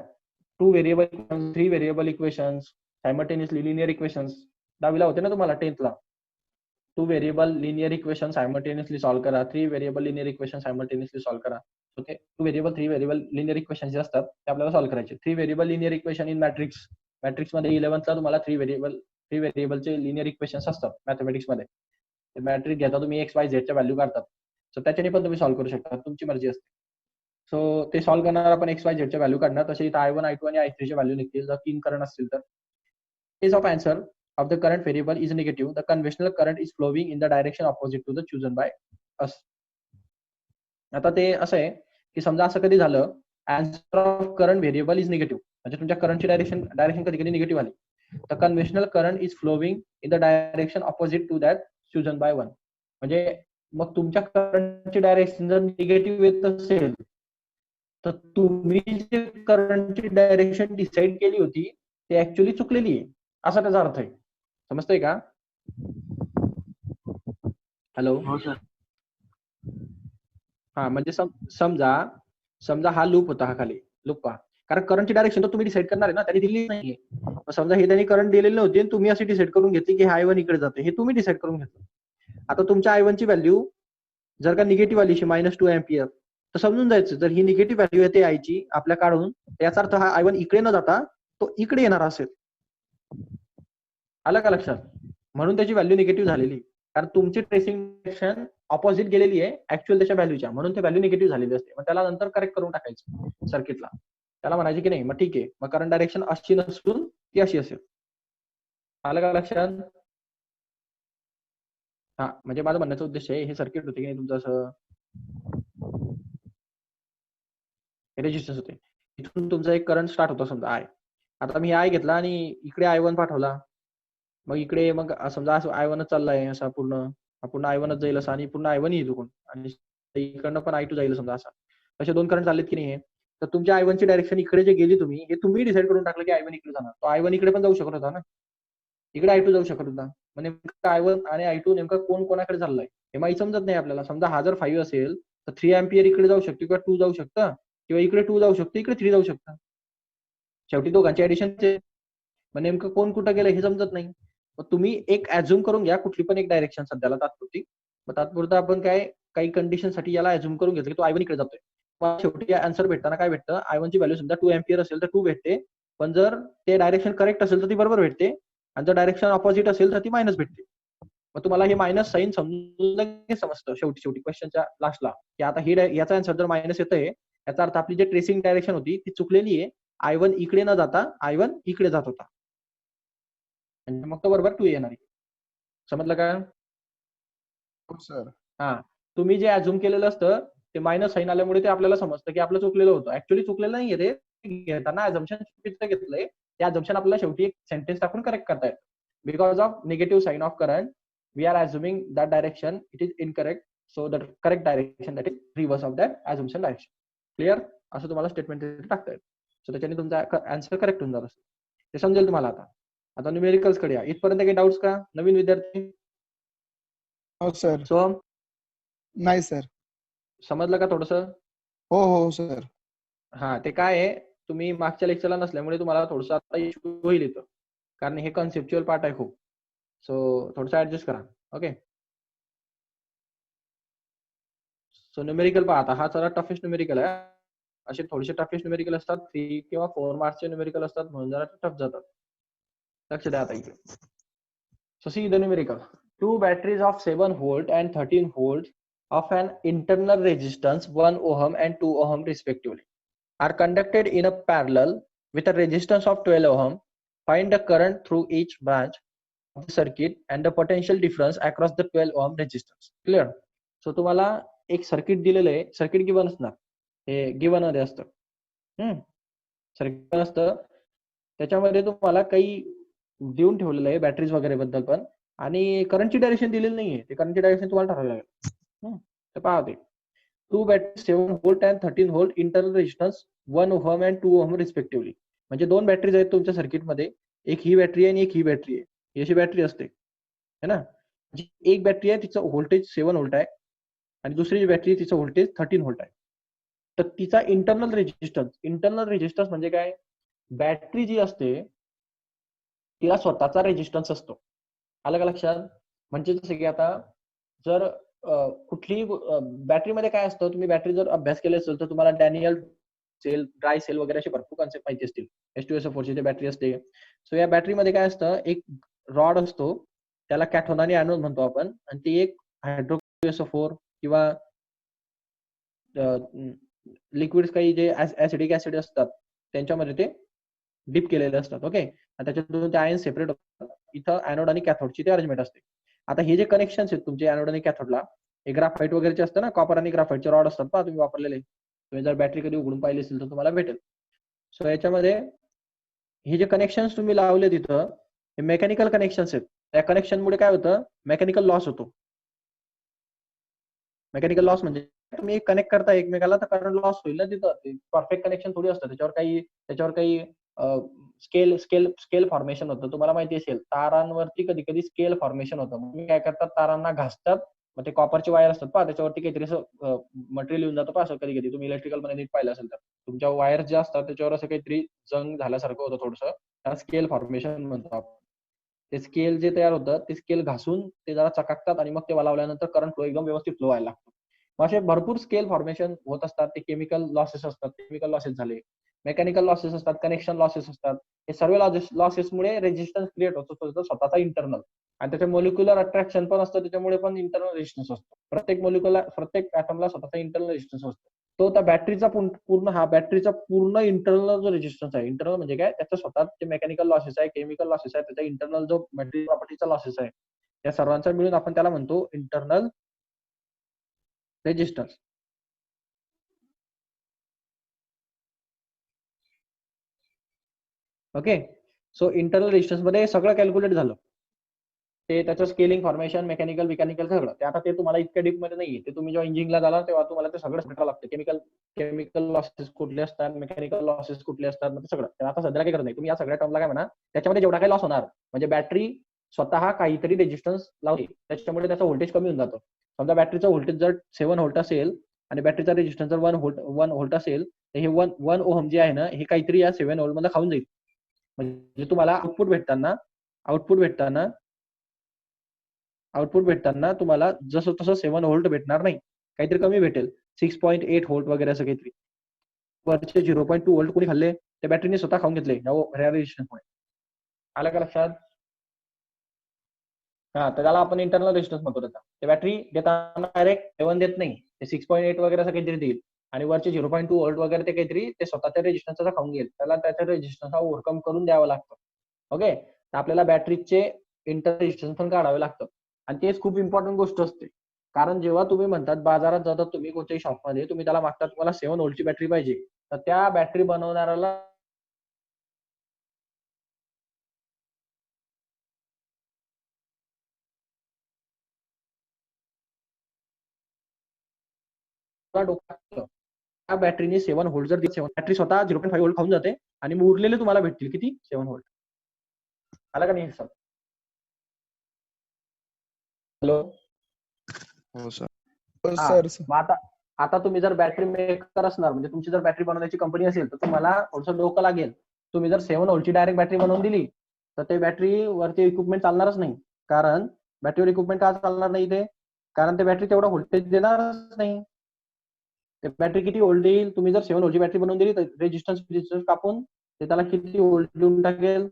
2 variable equations, 3 variable equations, simultaneously linear equations. 10वीला होते ना तुम्हाला 10th ला. 2 variable linear equations simultaneously solve करा. 3 variable linear equations simultaneously solve करा. So ते 2 variable 3 variable linear equations जे असतात ते आपल्याला सॉल्व्ह करायचे. 3 variable linear equation in matrix. Matrix मध्ये 11th ला तुम्हाला 3 variable चे linear equations असतात मॅथमेटिक्स मध्ये. मॅट्रिक्स घेता तुम्ही एक्स वाय झेडच्या व्हॅल्यू काढतात. सो त्याच्याने पण तुम्ही सॉल्व्ह करू शकता, तुमची मर्जी असते. सो ते सॉल्व्ह करणार आपण एक्स वाय झेडच्या व्हॅल्यू काढणार. तसे इथं I1 I2 आणि I3 च्या व्हॅल्यू निघतील जर 3 करंट असतील तर. Case of answer of the current variable is negative, the conventional current is flowing in the direction opposite to the chosen by us. आता ते असं आहे की समजा असं कधी झालं, answer of current variable is negative, म्हणजे तुमच्या करंटची डायरेक्शन कधी कधी निगेटिव्ह आली. The conventional current is flowing in the direction opposite to that chosen by 1. म्हणजे मग तुमच्या करंटची डायरेक्शन जर निगेटिव्ह येत असेल तर तुम्ही जे करंटची डायरेक्शन डिसाईड केली होती ती ऍक्च्युअली चुकलेली आहे, असा त्याचा अर्थ आहे. समजतंय का? हॅलो. हो सर. हा म्हणजे समजा हा लूप होता, हा खाली लूप पहा, कारण करंटची डायरेक्शन तर तुम्ही डिसाईड करणार आहे ना, त्यांनी दिली नाहीये. समजा हे त्यांनी करंट दिलेली नव्हती आणि तुम्ही अशी डिसाईड करून घेतली की I1 इकडे जाते, हे तुम्ही डिसाईड करून घेतलं. आता तुमच्या I1 ची व्हॅल्यू जर का निगेटिव्ह आली -2 अँपियर तर समजून जायचं जर ही निगेटिव्ह व्हॅल्यू येते I ची आपल्या काढून, याचा अर्थ हा I1 इकडे न जाता तो इकडे येणार असेल. आलं का लक्षात? म्हणून त्याची व्हॅल्यू निगेटिव्ह झालेली, कारण तुमची ट्रेसिंग डायरेक्शन ऑपोजिट गेलेली आहे ऍक्च्युअल त्याच्या व्हॅल्यूच्या, म्हणून ते व्हॅल्यू निगेटिव्ह झालेली असते. मग त्याला नंतर करेक्ट करून टाकायचं सर्किटला. त्याला म्हणायचे की नाही मग ठीक आहे, मग करंट डायरेक्शन अशी नसून ती अशी असेल. आलं का लक्षात? हा म्हणजे माझं म्हणण्याचा उद्देश आहे, हे सर्किट होते की नाही तुमचं असं रेजिस्टन्स होते, इथून तुमचा एक करंट स्टार्ट होता समजा I. आता मी I घेतला आणि इकडे I1 पाठवला, मग इकडे मग समजा असं I1 चाललाय असा पूर्ण I1 जाईल असा आणि पूर्ण I1 येईल आणि इकडनं पण I2 जाईल समजा असा. असे 2 करंट चाललेत की नाही हे. तर तुमच्या I1 ची डायरेक्शन इकडे जे गेली तुम्ही, हे तुम्ही डिसाईड करून टाकलं की I1 इकडे जाणार. तो I1 इकडे पण जाऊ शकत होता ना. इकडे I2 जाऊ शकत होता. मग नेमकं I1 आणि I2 नेमकं कोण कोणाकडे चाललंय हे माहिती समजत नाही आपल्याला. समजा हा जर 5 असेल तर 3 अँपियर इकडे जाऊ शकतो किंवा 2 जाऊ शकतं किंवा इकडे 2 जाऊ शकतो, इकडे 3 जाऊ शकतं. शेवटी दोघांचे ऍडिशनचे. मग नेमकं कोण कुठं गेलं हे समजत नाही. मग तुम्ही एक ऍझ्युम करून घ्या कुठली पण एक डायरेक्शन सध्याला तात्पुरती. मग तात्पुरतं आपण काय काही कंडिशनसाठी याला ऍझ्युम करून घेतलं की तो I1 इकडे जातोय. मग शेवटी आन्सर भेटताना काय भेटतं, I1 ची व्हॅल्यू समजा 2 अँपियर असेल तर 2 भेटते. पण जर ते डायरेक्शन करेक्ट असेल तर ती बरोबर भेटते आणि जर डायरेक्शन ऑपोजिट असेल तर ती मायनस भेटते. मग तुम्हाला हे मायनस साईन समजून लगेच समजतं शेवटी क्वेश्चनच्या लास्टला की आता ही याचा आन्सर जर मायनस येतोय याचा अर्थ आपली जी ट्रेसिंग डायरेक्शन होती ती चुकलेली आहे. I1 इकडे न जाता I1 इकडे जात होता. म्हणजे मग तो बरोबर 2 येणार आहे. समजलं का? हो सर. हा. तुम्ही जे अझ्युम केलेलं असतं ते मायनस साईन आल्यामुळे ते आपल्याला समजतं की आपलं चुकलेलं होतं. ऍक्च्युअली चुकलेलं नाहीये ते. घेताना अझम्पशन चुकीचं घेतलंय. ते अझम्पशन आपल्याला शेवटी एक सेंटेन्स टाकून करेक्ट करता येतं. Because of negative sign of current we are assuming that direction it is incorrect. So the correct direction that is reverse of that assumption direction. Clear? असं तुम्हाला स्टेटमेंट टाकता येतं. सो त्याच्याने तुमचा आन्सर करेक्ट होऊन जात असतो. ते समजेल तुम्हाला आता. आता न्यूमेरिकल्स कडे या. इथपर्यंत काही डाऊट्स का नवीन विद्यार्थी? हो सर. सो नाही सर. समजलं का थोडस? हो हो सर. हा. ते काय आहे तुम्ही मागच्या लेक्चरला नसल्यामुळे तुम्हाला थोडंसं आता इश्यू होईल इथं. कारण हे कन्सेप्च्युअल पार्ट आहे खूप. सो थोडंसं ऍडजस्ट करा. ओके. सो न्यूमेरिकल पहा आता हा जरा टफेस्ट न्यूमेरिकल आहे. असे थोडेसे टफेस्ट न्यूमेरिकल असतात 3 किंवा 4 मार्क्सचे न्यूमेरिकल असतात म्हणून जरा टफ जातात. लक्ष द्या आता इकडे. So see the numerical. Two batteries of 7 volt and 13 volt of an internal resistance 1 ohm and 2 ohm respectively are conducted in a parallel with a resistance of 12 ohm. Find the current through each branch of the circuit and the potential difference across the 12 ohm resistance. Clear? So तुम्हाला एक circuit दिलेलं आहे. Circuit given असणार. हे given मध्ये असतं. Circuit असतं. त्याच्यामध्ये तुम्हाला काही देऊन ठेवलेलं आहे बॅटरीज वगैरे बद्दल पण आणि करंटची डायरेक्शन दिलेली नाहीये. ते करंटची डायरेक्शन तुम्हाला ठरवावी लागेल. तर पहा ते 2 battery 7 volt and 13 volt internal resistance 1 ohm and 2 ohm respectively. म्हणजे 2 बॅटरीज आहेत तुमच्या सर्किटमध्ये. एक ही बॅटरी आहे आणि एक ही बॅटरी आहे. ही अशी बॅटरी असते है ना. जी एक बॅटरी आहे तिचं व्होल्टेज 7 व्होल्ट आहे आणि दुसरी जी बॅटरी आहे तिचं व्होल्टेज 13 व्होल्ट आहे. तर तिचा इंटरनल रेजिस्टन्स म्हणजे काय, बॅटरी जी असते तिला स्वतःचा रेजिस्टन्स असतो. आलं का लक्षात? म्हणजे जसं की आता जर कुठलीही बॅटरीमध्ये काय असतं, तुम्ही बॅटरी जर अभ्यास केला असेल तर तुम्हाला डॅनियल सेल, ड्राय सेल वगैरे असे भरपूर कॉन्सेप्ट माहिती असतील. H2SO4 ची बॅटरी असते. सो या बॅटरीमध्ये काय असतं, एक रॉड असतो त्याला कॅथोड आणि एनोड म्हणतो आपण आणि ती एक H2SO4 किंवा लिक्विड काही जे ऍसिडिक ऍसिड असतात त्यांच्यामध्ये ते डिप केलेले असतात. ओके. आणि त्याच्यातून ते आयन सेपरेट होतात. इथं एनोड आणि कॅथोडची ते अरेंजमेंट असते. आता हे जे कनेक्शन आहेत तुमचे एनोड आणि कॅथोडला, हे ग्राफाईट वगैरेचे असतं ना, कॉपर आणि ग्राफाईटचे रॉड असतात पहा तुम्ही वापरलेले. तुम्ही जर बॅटरी कधी उघडून पाहिली असेल तर तुम्हाला भेटेल. सो याच्यामध्ये हे जे कनेक्शन्स तुम्ही लावले तिथं हे मेकॅनिकल कनेक्शन्स आहेत. त्या कनेक्शनमुळे काय होतं, मेकॅनिकल लॉस होतो. मेकॅनिकल लॉस म्हणजे तुम्ही कनेक्ट करता एकमेकाला तर करंट लॉस होईल ना तिथं. परफेक्ट कनेक्शन थोडी असतं. त्याच्यावर काही स्केल फॉर्मेशन होतं. तुम्हाला माहिती असेल तारांवरती कधी कधी स्केल फॉर्मेशन होतं. मग काय करतात, तारांना घासतात. मग ते कॉपरचे वायर असतात पहा, त्याच्यावरती काहीतरी असं मटेरियल येऊन जातं पहा. असं कधी कधी तुम्ही इलेक्ट्रिकल मध्ये नीट पाहिलं असेल तर तुमच्या वायर ज्या असतात त्याच्यावर असं काहीतरी जंग झाल्यासारखं होतं थोडंसं. त्याला स्केल फॉर्मेशन म्हणतो आपण. ते स्केल जे तयार होतं ते स्केल घासून ते जरा चकाकतात आणि मग ते वळवल्यानंतर करंट फ्लो एकदम व्यवस्थित फ्लो व्हायला लागतो. मग असे भरपूर स्केल फॉर्मेशन होत असतात. ते केमिकल लॉसेस असतात. केमिकल लॉसेस झाले, मेकॅनिकल लॉसेस असतात, कनेक्शन लॉसेस असतात. हे सर्व लॉसेसमुळे रेजिस्टन्स क्रिएट होतो स्वतःचा इंटरनल. आणि त्याच्या मोलिक्युलर अट्रॅक्शन पण असतं, त्याच्यामुळे पण इंटरनल रेजिस्टन्स असतो. प्रत्येक ऍटमला स्वतःचा इंटरनल रेजिस्टन्स असतो. तो त्या बॅटरीचा पूर्ण इंटरनल जो रेजिस्टन्स आहे, इंटरनल म्हणजे काय, त्याचा स्वतःचे मेकॅनिकल लॉसेस आहे, केमिकल लॉसेस आहे, त्याचा इंटरनल जो मटेरियल प्रॉपर्टीचा लॉसेस आहे, या सर्वांचा मिळून आपण त्याला म्हणतो internal resistance. Okay. So internal resistance मध्ये सगळं कॅल्क्युलेट झालं. ते त्याचं स्केलिंग फॉर्मेशन मेकॅनिकल सगळं ते आता ते तुम्हाला इतक्या डीप मध्ये नाहीये. ते तुम्ही जेव्हा इंजिनिअरला झाला तेव्हा तुम्हाला ते सगळं शिकावं लागतं. केमिकल लॉसेस कुठले असतात, मेकॅनिकल लॉसेस कुठले असतात, म्हणजे सगळं. तर आता सध्या काही करत नाही. तुम्ही या सगळ्या टर्मला काय म्हणा, त्याच्यामध्ये जेवढा काही लॉस होणार म्हणजे बॅटरी स्वतः काहीतरी रेजिस्टन्स लावते, त्याच्यामुळे त्याचं व्होल्टेज कमी होऊन जातं. समजा बॅटरीचं व्होल्टेज जर 7 व्होल्ट असेल आणि बॅटरीचा रेजिस्टन्स जर 1 व्होल्ट असेल, तर हे 1 ओहम जे आहे ना, हे काहीतरी या 7 व्होल्ट मध्ये खाऊन जाईल. म्हणजे तुम्हाला आउटपुट भेटताना तुम्हाला जसं तसं 7 व्होल्ट भेटणार नाही, काहीतरी कमी भेटेल. 6.8 व्होल्ट वगैरे असं काहीतरी. वरचे 0.2 व्होल्ट कोणी खाल्ले, त्या बॅटरीने स्वतः खाऊन घेतले या रेजिस्टन्समुळे. आलं का लक्षात? हा, तर त्याला आपण इंटरनल रेजिस्टन्स म्हणतो. त्याचा ते बॅटरी देताना डायरेक्ट 7 देत नाही, ते 6.8 वगैरे असं काहीतरी देईल आणि वरचे 0.2 व्होल्ट वगैरे ते काहीतरी ते स्वतःच्या रेजिस्टन्सचा खाऊन घेईल. त्याला त्याच्या रेजिस्टन्स ओव्हरकम करून द्यावं लागतं. ओके, तर आपल्याला बॅटरीचे इंटरनल रेजिस्टन्स पण काढावे लागतं आणि तेच खूप इम्पॉर्टंट गोष्ट असते. कारण जेव्हा तुम्ही म्हणतात बाजारात जातात तुम्ही कोणत्याही शॉपमध्ये, तुम्ही त्याला मागतात तुम्हाला 7 व्होल्टची बॅटरी पाहिजे, तर त्या बॅटरी बनवणाऱ्याला डोक्यात त्या बॅटरीने 7 व्होल्ट जर दिले, बॅटरी स्वतः 0.5 व्होल्ट खाऊन जाते आणि मग उरलेले तुम्हाला भेटतील किती? 7 व्होल्ट. आला का नाही सर? हॅलो. हो सर. हो हा, सर. मग आता तुम्ही जर बॅटरी मेकर असणार, म्हणजे तुमची जर बॅटरी बनवण्याची कंपनी असेल, तर तुम्हाला थोडंसं डोकं लागेल. तुम्ही जर 7 व्होल्टची डायरेक्ट बॅटरी बनवून दिली, तर ते बॅटरी वरती इक्विपमेंट चालणारच नाही. कारण बॅटरीवर इक्विपमेंट का चालणार नाही ते? कारण ते बॅटरी तेवढा व्होल्टेज देणारच नाही. ते बॅटरी किती व्होल्ट देईल? तुम्ही जर 7 व्होल्टची बॅटरी बनवून दिली, तर रेजिस्टन्स कापून ते त्याला किती व्होल्ट देऊन टाकेल?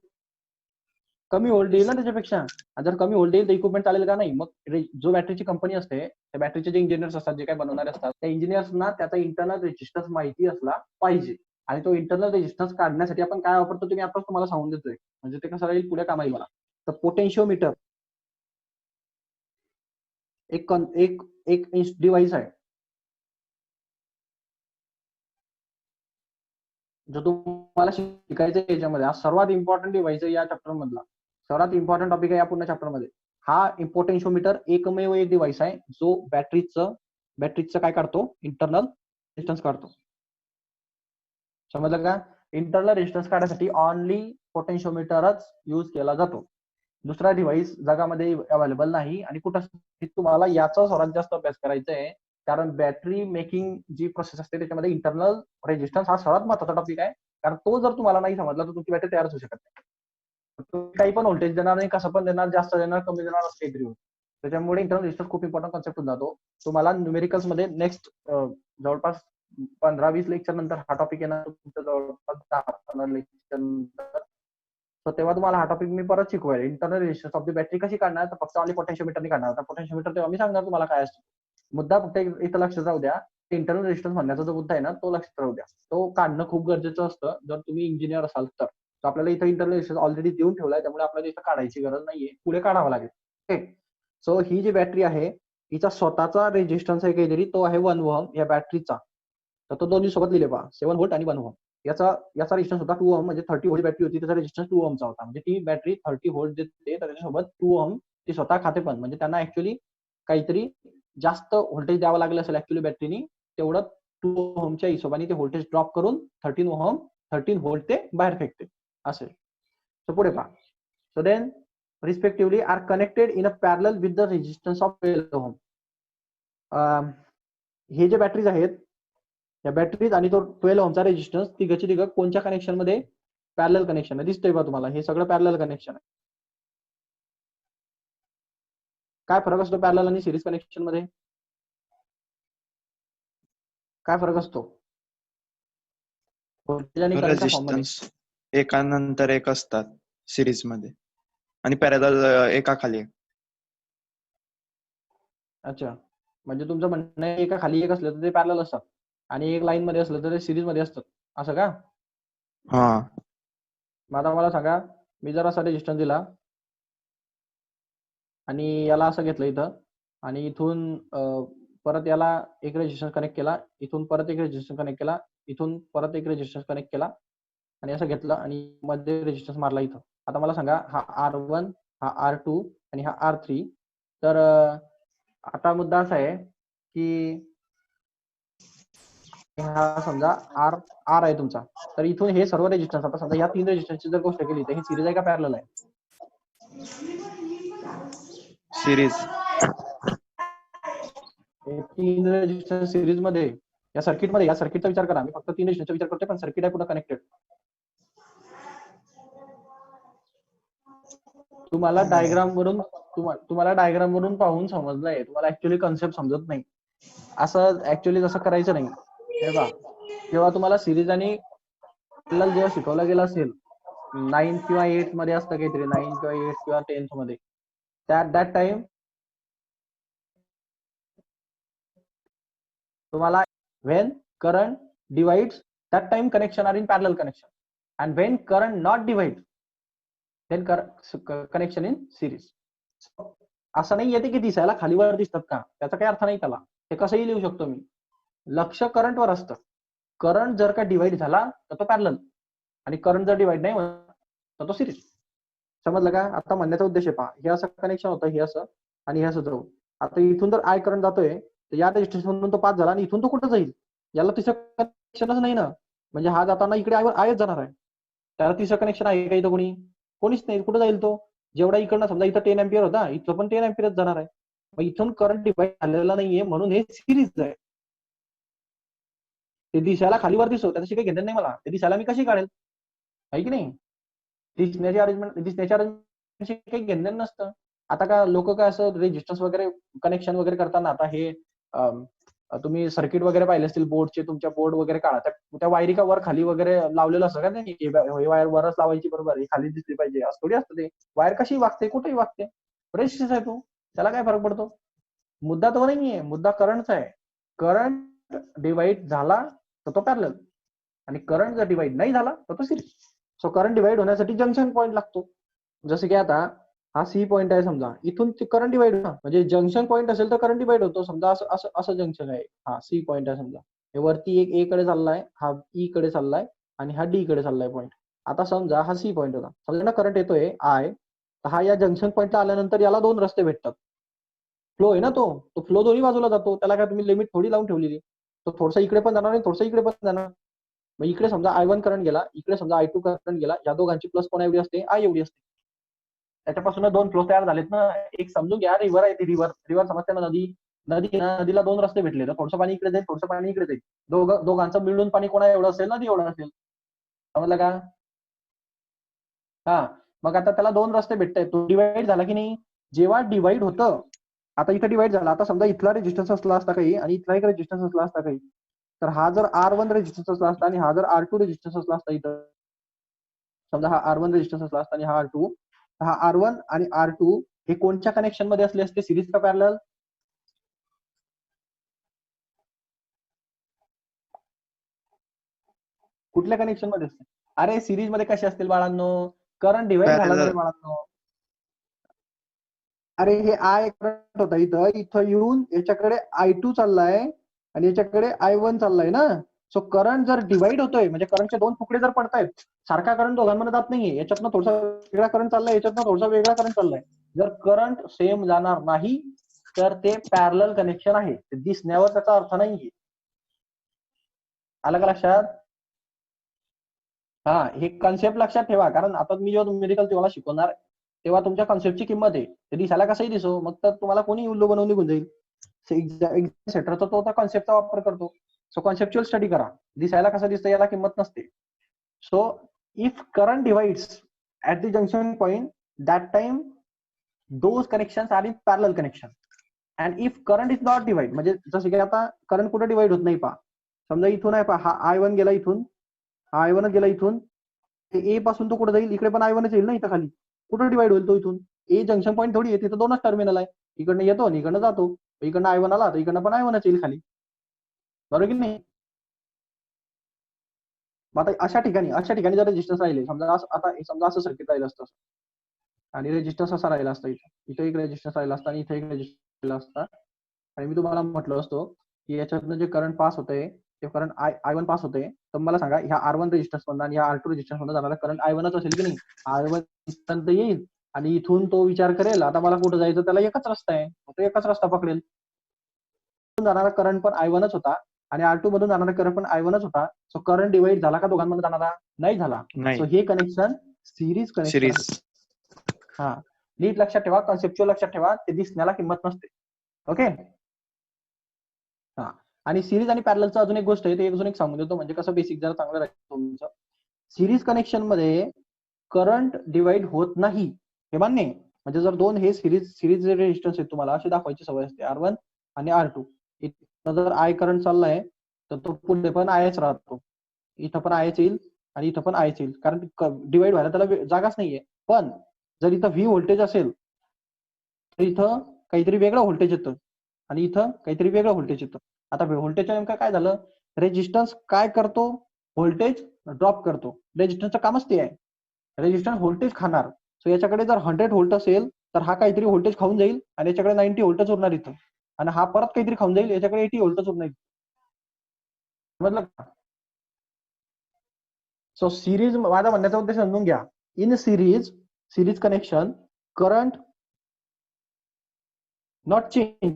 कमी व्होल्ट देईल ना त्याच्यापेक्षा. जर कमी व्होल्ट देईल तर इक्विपमेंट चालेल का? नाही. मग जो बॅटरीची कंपनी असते, त्या बॅटरीचे जे इंजिनियर्स असतात, जे काही बनवणारे असतात, त्या इंजिनियर्सना त्याचा इंटरनल रेजिस्टन्स माहिती असला पाहिजे. आणि तो इंटरनल रेजिस्टन्स काढण्यासाठी आपण काय वापरतो ते मी आताच तुम्हाला सांगून देतोय. म्हणजे ते कसं राहील पुढे कामाला मला. तर पोटेन्शिओमीटर एक डिव्हाइस आहे जो तुम्हाला शिकायचं आहे याच्यामध्ये. हा सर्वात इम्पॉर्टंट डिव्हाइस आहे या चॅप्टर मधला. सर्वात इम्पॉर्टंट टॉपिक आहे या पूर्ण चॅप्टर मध्ये. हा पोटेन्शिओमीटर एकमेव एक डिव्हाइस आहे जो बॅटरीचं काय काढतो? इंटरनल रेजिस्टन्स काढतो. समजलं का? इंटरनल रेजिस्टन्स काढण्यासाठी ऑनली पोटेन्शिओमीटरच यूज केला जातो. दुसरा डिव्हाइस जगामध्ये अवेलेबल नाही. आणि कुठं तुम्हाला याचा सर्वात जास्त अभ्यास करायचा आहे, कारण बॅटरी मेकिंग जी प्रोसेस असते त्याच्यामध्ये इंटरनल रेजिस्टन्स हा सर्वात महत्वाचा टॉपिक आहे. कारण तो जर तुम्हाला नाही समजला तर तुमची बॅटरी तयारच होऊ शकत नाही. तुम्ही काही पण व्होल्टेज देणार नाही, कसं पण देणार, जास्त देणार, कमी देणार, असं काहीतरी होईल. त्याच्यामुळे इंटरनल रेजिस्टन्स खूप इम्पॉर्टंट कॉन्सेप्ट होऊन जातो. तुम्हाला न्यूमेरिकल्स मध्ये नेक्स्ट जवळपास 15-20 लेक्चर नंतर हा टॉपिक येणार. तुमचं जवळपास 10-15 लेक्चर नंतर. तर तेव्हा तुम्हाला हा टॉपिक मी परत शिकवेल. Internal resistance of the battery कशी काढणार, तर फक्त ऑनली पोटेन्शिओमीटरने काढणार. तर पोटेन्शिओमीटर तेव्हा मी सांगणार तुम्हाला काय असतं. मुद्दा फक्त इथं लक्षात राहू द्या. इंटरनल रेजिस्टन्स म्हणण्याचा जो मुद्दा आहे ना, तो लक्षात राहू द्या. तो काढणं खूप गरजेचं असतं जर तुम्ही इंजिनियर असाल तर. आपल्याला इथं इंटरनल रेजिस्टन्स ऑलरेडी देऊन ठेवलाय, त्यामुळे आपल्याला इथं काढायची गरज नाहीये, पुढे काढावं लागेल. ओके. सो ही जी बॅटरी आहे हिचा स्वतःचा रेजिस्टन्स आहे काहीतरी, तो आहे 1 ओहम या बॅटरीचा. तर तो दोन्ही सोबत लिहिले पहा, 7 व्होल्ट आणि 1 ओहम. याचा रेजिस्टन्स होता 2 ओहम. म्हणजे 30 व्होल्ट बॅटरी होती, त्याचा रेजिस्टन्स 2 ओहमचा होता. म्हणजे ती बॅटरी 30 व्होल्ट देते, तर त्याच्यासोबत 2 ओहम ती स्वतः खाते पण. म्हणजे त्यांना ऍक्च्युअली काहीतरी जास्त व्होल्टेज द्यावं लागलं असेल ऍक्च्युअली बॅटरीनी, तेवढं 2 ओहमच्या हिशोबाने ते व्होल्टेज ड्रॉप करून 13 व्होल्ट ते बाहेर फेकते असेल. तर पुढे पहा. So then respectively are connected in a parallel with the resistance of 12 ohm. हे जे बॅटरीज आहेत, या बॅटरीज आणि तो 12 ओहमचा रेजिस्टन्स तिघ कोणत्या कनेक्शन मध्ये? पॅरलल कनेक्शन आहे. दिसतंय बा तुम्हाला, हे सगळं पॅरलल कनेक्शन आहे. काय फरक असतो पॅरलल आणि सिरीज कनेक्शन मध्ये? काय फरक असतो? व्होल्टेज आणि करंटच्या फॉर्म मध्ये. रेजिस्टन्स एकानंतर एक असतात सिरीज मध्ये आणि पॅरलल एका खाली. अच्छा, म्हणजे तुमचं म्हणणं आहे एका खाली एक असलं तर ते पॅरलल असतात आणि एक लाईन मध्ये असलं तर ते सिरीज मध्ये असतात, असं का? हा. मग आता मला सांगा, मी जर असा रेजिस्टन्स दिला आणि याला असं घेतलं इथं आणि इथून परत याला एक रेजिस्टन्स कनेक्ट केला, इथून परत एक रेजिस्टन्स कनेक्ट केला, इथून परत एक रेजिस्टन्स कनेक्ट केला आणि असं घेतलं आणि मध्ये रेजिस्टन्स मारला इथं. आता मला सांगा, हा R1 हा R2 आणि हा R3. तर आता मुद्दा असा आहे की हा समजा आर आहे तुमचा, तर इथून हे सर्व रेजिस्टन्स, आता समजा या 3 रेजिस्टन्सची जर गोष्ट केली तर ही सिरीज आहे का पॅरलल आहे? सिरीज. हे 3 रेजिस्टन्स सिरीज मध्ये या सर्किटचा विचार करा. मी फक्त 3 रेजिस्टन्सचा विचार करतोय, पण सर्किट आहे पुन्हा कनेक्टेड. तुम्हाला डायग्राम वरून पाहून समजलंय, तुम्हाला ऍक्च्युअली कन्सेप्ट समजत नाही. असं ऍक्च्युअली तसं करायचं नाही. हे बघा, जेव्हा तुम्हाला सिरीज आणि पॅरलल जेव्हा शिकवलं गेलं असेल 9 किंवा 8 मध्ये असतं काहीतरी, 9 किंवा 8 किंवा 10th मध्ये, दॅट टाइम तुम्हाला when current divides, that time connection are in parallel connection, and when current not divides, then connection in series. असं नाही येते की दिसायला खालीवर दिसतात का, त्याचा काही अर्थ नाही त्याला. हे कसंही लिहू शकतो मी. लक्ष करंटवर असतं. करंट जर का डिवाइड झाला तर तो पॅरलल, आणि करंट जर डिवाइड नाही तर तो सिरीज. समजलं का? आता म्हणण्याचा उद्देश आहे, पहा, हे असं कनेक्शन होतं, हे असं आणि हे असं जाऊ. आता इथून जर आय करंट जातोय तर या रेजिस्टन्स म्हणून तो पास झाला, आणि इथून तो कुठं जाईल? याला तिसरं कनेक्शनच नाही ना. म्हणजे हा जाताना इकडे आयच जाणार आहे. त्याला तिसरं कनेक्शन आहे का इथं? कोणीच नाही. कुठं जाईल तो? जेवढा इकडनं समजा इथं 10 अँपियर होता, इथं पण 10 अँपियरच जाणार आहे. मग इथून करंट डिवाइड झालेला नाहीये, म्हणून हे सिरीज आहे. ते दिसायला खालीवर दिसतो, त्याची काही घेणं नाही मला. ते दिसायला मी कशी काढेल, आहे की नाही? दिसण्याची अरेंजमेंटशी काही घेणं नसतं. आता का लोक काय असं रेजिस्टन्स वगैरे कनेक्शन वगैरे करताना, आता हे तुम्ही सर्किट वगैरे पाहिले असतील बोर्डचे, तुमच्या बोर्ड वगैरे काढा, त्या वायरी का वर खाली वगैरे लावलेलं असतं का नाही, हे वायर वरच लावायची, बरोबर, ही खाली दिसली पाहिजे असं थोडी असतं. ते वायर कशी वागते, कुठेही वागते, रेजिस्टन्स आहे तो, त्याला काय फरक पडतो? मुद्दा तो नाहीये, मुद्दा करंटचा आहे. करंट डिवाइड झाला तर तो पॅरलल, आणि करंट जर डिवाइड नाही झाला तर तो सिरीज. सो करंट डिवाइड होण्यासाठी जंक्शन पॉईंट लागतो. जसं की आता हा सी पॉईंट आहे समजा, इथून करंट डिवाइड होणार, म्हणजे जंक्शन पॉईंट असेल तर करंट डिवाइड होतो. समजा असं असं जंक्शन आहे, हा सी पॉईंट आहे समजा, हे वरती एक ए कडे चाललाय, हा ई कडे चाललाय, आणि हा डी कडे चाललाय पॉईंट. आता समजा हा सी पॉईंट होता, समजा ना करंट येतोय आय, हा या जंक्शन पॉईंटला आल्यानंतर याला 2 रस्ते भेटतात. फ्लो आहे ना, तो फ्लो दोन्ही बाजूला जातो, त्याला काय तुम्ही लिमिट थोडी लावून ठेवलेली. तो थोडसा इकडे पण जाणार आणि थोडसा इकडे पण जाणार. मग इकडे समजा I1 करंट गेला, इकडे समजा I2 करंट गेला, या दोघांची प्लस कोण एवढी असते? आय एवढी असते. त्याच्यापासून 2 फ्लो तयार झालेत ना. एक समजून घ्या, रिव्हर आहे ती, रिव्हर समजते ना, नदीला 2 रस्ते भेटले, तर थोडंसं पाणी इकडे जाईल, थोडंसं पाणी इकडे जाईल. दोघांचं मिळून पाणी कोणा एवढं असेल? नदी एवढं असेल. समजलं का? हा, मग आता त्याला 2 रस्ते भेटतायत, तो डिवाइड झाला की नाही? जेव्हा डिवाइड होतं, आता इथं डिवाइड झाला, आता समजा इथला रेजिस्टन्स असला असता काही आणि इथला एक रेजिस्टन्स असला असता काही, तर हा जर R1 रेजिस्टन्स असला असता आणि हा जर R2 रेजिस्टन्स असला असता, इथं समजा हा R1 रेजिस्टन्स असला असता आणि हा R2, हा R1 आणि R2 हे कोणत्या कनेक्शन मध्ये असले असते, सिरीज का पॅरलल? कुठल्या कनेक्शन मध्ये असते? अरे सिरीज मध्ये कसे असतील बाळांनो? करंट डिवाइड झाला ना रे पॅरलल. बाळांनो. अरे हे आय करंट होता, इथं येऊन याच्याकडे I2 चाललाय आणि याच्याकडे I1 चाललाय ना. सो करंट जर डिवाइड होतोय, म्हणजे करंटचे 2 तुकडे जर पडतायत, सारखा करंट दोघांमध्ये जात नाहीये. याच्यातनं थोडासा वेगळा करंट चाललाय, याच्यातनं थोडासा वेगळा करंट चाललाय. जर करंट सेम जाणार नाही तर ते पॅरलल कनेक्शन आहे. ते दिसण्यावर त्याचा अर्थ नाहीये. आलं का लक्षात? हा, हे कन्सेप्ट लक्षात ठेवा, कारण आता मी जेव्हा न्यूमेरिकल तुम्हाला शिकवणार तेव्हा तुमच्या कन्सेप्टची किंमत आहे. ते दिसायला कसंही दिसो, मग तर तुम्हाला कोणी उल्लू बनवून निघून जाईल. सेटरचा तो त्या कॉन्सेप्टचा वापर करतो. सो कॉन्सेप्च्युअल स्टडी करा. दिसायला कसं दिसतं याला किंमत नसते. So if current divides at the junction point, that time those connections are in parallel connection. And if current is not divide, म्हणजे जसं की आता करंट कुठे डिवाइड होत नाही, पहा समजा इथून आहे, पहा हा I1 गेला इथून, हा I1 गेला इथून, ए पासून तो कुठे जाईल? इकडे पण I1 येईल ना, इथं खाली कुठे डिवाइड होईल तो? इथून ए जंक्शन पॉईंट थोडी आहे, तिथं 2च टर्मिनल आहे, इकडनं येतो आणि इकडनं जातो. इकडनं I1 आला तर इकडनं पण I1 येईल खाली, बरोबर की नाही? मग आता अशा ठिकाणी जर रेजिस्टन्स राहिले, समजा आता समजा असं सर्किट राहिलं असतं आणि रेजिस्टन्स असा राहिला असता, इथं एक रेजिस्टन्स राहिला असता आणि इथे एक रेजिस्टन्स राहिला असता, आणि मी तुम्हाला म्हटलं असतो की याच्यातनं जे करंट पास होतंय ते करंट I1 पास होते, तर मला सांगा ह्या R1 रेजिस्टन्स मधून आणि ह्या R2 रेजिस्टन्स मधून जाणारा करंट I1च असेल की नाही? I1 इथपर्यंत येईल आणि इथून तो विचार करेल आता मला कुठं जायचं, त्याला एकच रस्ता आहे, तो एकच रस्ता पकडेल. जाणारा करंट पण I1 च होता आणि R2 मधून जाणारा करंट पण I1 च होता. सो करंट डिवाइड झाला का दोघांमध्ये जाणारा? नाही झाला. नाही. सो हे कनेक्शन सिरीज कनेक्शन सिरीज. आहे. हा, नीट लक्षात ठेवा, कन्सेप्च्युअल लक्षात ठेवा, ते दिसण्याला किंमत नसते. ओके. हा, आणि सिरीज आणि पॅरललचं अजून एक गोष्ट आहे, ते अजून एक सांगून देतो, म्हणजे कसं बेसिक जरा चांगलं राहील तुमचं. सिरीज कनेक्शन मध्ये करंट डिवाइड होत नाही, हे मान्य आहे. म्हणजे जर दोन हे सिरीज रेजिस्टन्स आहेत, तुम्हाला अशी दाखवायची सवय असते, R1 आणि R2. इथं जर I करंट चाललाय तर तो पुढे पण Iच राहतो, इथं पण Iच येईल आणि इथं पण Iच येईल, कारण डिवाइड व्हायला त्याला जागाच नाहीये. पण जर इथं V व्होल्टेज असेल तर इथं काहीतरी वेगळं व्होल्टेज येतं आणि इथं काहीतरी वेगळं व्होल्टेज येतं. आता व्होल्टेजच्या नेमकं काय झालं, रेजिस्टन्स काय करतो, व्होल्टेज ड्रॉप करतो. रेजिस्टन्सचं कामच ते आहे, रेजिस्टन्स व्होल्टेज खाणार. सो याच्याकडे जर 100 व्होल्ट असेल तर हा काहीतरी व्होल्टेज खाऊन जाईल आणि याच्याकडे 90 व्होल्टच उरणार इथं, आणि हा परत काहीतरी खाऊन जाईल, याच्याकडे 80 व्होल्टच उरणार. समजलं का? सो सिरीज, माझा म्हणण्याचा उद्देश समजून घ्या. In series connection current not change,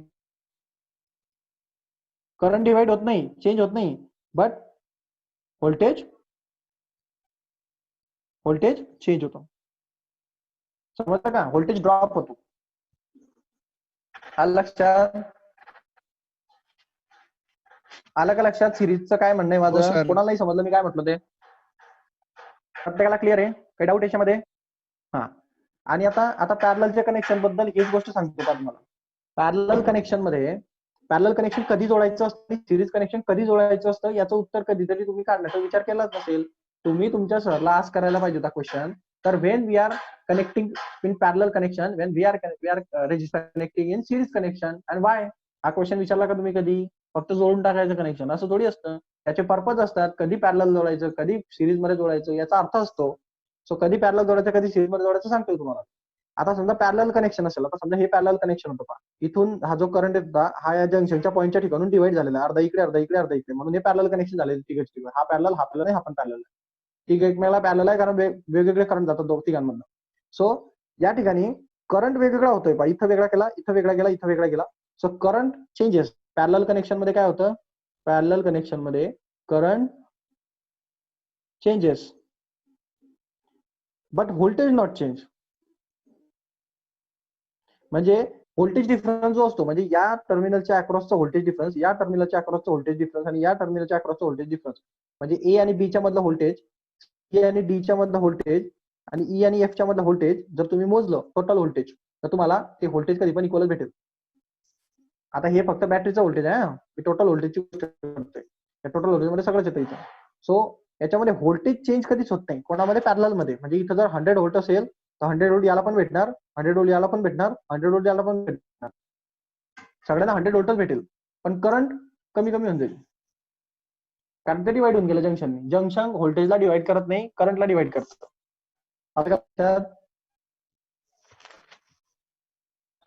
current divide होत नाही, चेंज होत नाही, बट व्होल्टेज चेंज होतो. समजलं का? व्होल्टेज ड्रॉप होतो. आलं लक्षात? आलं का लक्षात? सिरीजचं काय म्हणणं आहे हो माझं? सर. कोणाला नाही समजलं मी काय म्हटलं ते? प्रत्येकाला क्लिअर आहे? काही डाऊट याच्यामध्ये? हा, आणि आता पॅरललच्या कनेक्शन बद्दल एक गोष्ट सांगतो का तुम्हाला. पॅरलल कनेक्शन कधी जोडायचं असतं, सिरीज कनेक्शन कधी जोडायचं असतं, याचं उत्तर कधीतरी तुम्ही काढण्याचा विचार केलाच नसेल. तुम्ही तुमच्या सरला आज करायला पाहिजे होता क्वेश्चन. तर when we are connecting in parallel connection, when we are connecting in series connection, and why? हा क्वेश्चन विचारला का तुम्ही कधी? फक्त जोडून टाकायचं कनेक्शन असं थोडी असतं. त्याचे पर्पज असतात, कधी पॅरलल जोडायचं, कधी सिरीज मध्ये जोडायचं, याचा अर्थ असतो. सो कधी पॅरलल जोडायचं, कधी सिरीज मध्ये जोडायचं सांगतोय तुम्हाला. आता समजा पॅरलल कनेक्शन असेल, आता समजा हे पॅरलल कनेक्शन होतं पहा, इथून हा जो करंट होता हा या जंक्शनच्या पॉईंटच्या ठिकाणून डिवाइड झालेला, अर्धा इकडे अर्धा इकडे अर्धा इकडे, म्हणून हे पॅरलल कनेक्शन झालेलं तिघ. हा पॅरलल, हा पॅरलल, हा पण पॅरलल आहे. ठीक आहे, एकमेकाला पॅरलल आहे कारण वेगवेगळे करंट जातात दोन तिघांमधून. सो या ठिकाणी करंट वेगवेगळा होतोय पहा, इथं वेगळा केला, इथं वेगळा गेला, इथं वेगळा गेला. So current changes. Parallel connection मध्ये काय होतं? पॅरलल कनेक्शन मध्ये current changes but voltage not change. म्हणजे व्होल्टेज डिफरन्स जो असतो, म्हणजे या टर्मिनलच्या अक्रॉसचा व्होल्टेज डिफरन्स, या टर्मिनलच्या अक्रॉसचा व्होल्टेज डिफरन्स आणि या टर्मिनलच्या अक्रॉसचा व्होल्टेज डिफरन्स, म्हणजे ए आणि बी च्या मधलं व्होल्टेज, ए आणि डी च्या मधलं व्होल्टेज आणि ई आणि एफ च्या मधलं व्होल्टेज जर तुम्ही मोजलं टोटल व्होल्टेज, तर तुम्हाला ते व्होल्टेज कधी पण इक्वल भेटेल. आता हे फक्त बॅटरीचं व्होल्टेज आहे, मी टोटल व्होल्टेजची गोष्ट करतोय. या टोटल व्होल्टेज मध्ये सगळंच येतं इथं. सो याच्यामध्ये व्होल्टेज चेंज कधीच होत नाही कोणामध्ये? पॅरलल मध्ये. म्हणजे इथं जर 100 व्होल्ट असेल तर 100 व्होल्ट याला पण भेटणार, 100 व्होल्ट याला पण भेटणार, 100 व्होल्ट याला पण भेटणार, सगळ्यांना 100 व्होल्टच भेटेल. पण करंट कमी कमी होऊन जाईल, कारण ते डिवाइड होऊन गेलं जंक्शनने. जंक्शन व्होल्टेजला डिवाइड करत नाही, करंटला डिवाइड करतं.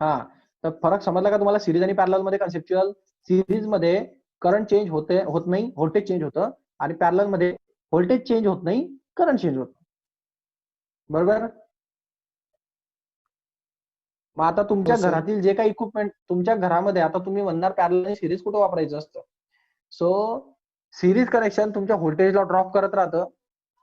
हा, तर फरक समजला का तुम्हाला सिरीज आणि पॅरलल मध्ये? कन्सेप्च्युअल. सिरीज मध्ये करंट चेंज होत नाही, व्होल्टेज चेंज होतं, आणि पॅरलल मध्ये व्होल्टेज चेंज होत नाही, करंट चेंज होतं. बरोबर? मग आता तुमच्या हो, सर. घरातील जे काही इक्विपमेंट तुमच्या घरामध्ये, आता तुम्ही म्हणणार पॅरलल आणि सिरीज कुठं वापरायचं असतं? सो सिरीज कनेक्शन तुमच्या व्होल्टेजला ड्रॉप करत राहतं.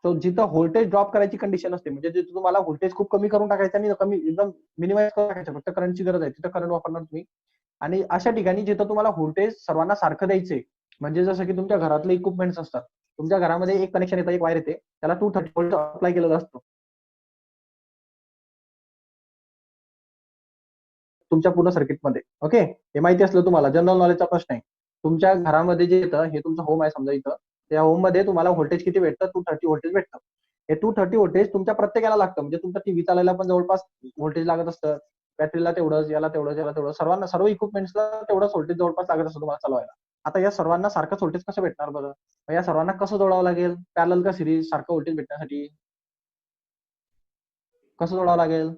सो जिथं व्होल्टेज ड्रॉप करायची कंडिशन असते, म्हणजे जिथं तुम्हाला व्होल्टेज खूप कमी करून टाकायचं आणि कमी एकदम मिनिमाइज करून टाकायचं, फक्त करंटची गरज आहे, तिथं करंट वापरणार तुम्ही. आणि अशा ठिकाणी जिथं तुम्हाला व्होल्टेज सर्वांना सारखं द्यायचंय, म्हणजे जसं की तुमच्या घरातले इक्विपमेंट्स असतात, तुमच्या घरामध्ये एक कनेक्शन येतं, एक वायर येते, त्याला 230 व्होल्ट अप्लाय केलेला असतो तुमच्या पूर्ण सर्किटमध्ये. ओके, हे माहिती असलं तुम्हाला, जनरल नॉलेजचा प्रश्न आहे. तुमच्या घरामध्ये जे येतं, हे तुमचं होम आहे समजा, इथं त्या होम मध्ये तुम्हाला व्होल्टेज किती भेटतं? 230 व्होल्टेज भेटतं. हे 230 व्होल्टेज तुमच्या प्रत्येकाला लागतं, म्हणजे तुमचा टीव्ही चालायला पण जवळपास व्होल्टेज लागत असतं, बॅटरीला तेवढंच, याला तेवढंच, याला तेवढं, सर्वांना, सर्व इक्विपमेंट्सला तेवढंच व्होल्टेज जवळपास लागत असतं तुम्हाला चालवायला. आता या सर्वांना सारखंच व्होल्टेज कसं भेटणार बरं? या सर्वांना कसं जोडावं लागेल? पॅरलल का सिरीज? सारखं व्होल्टेज भेटण्यासाठी कसं जोडावं लागेल?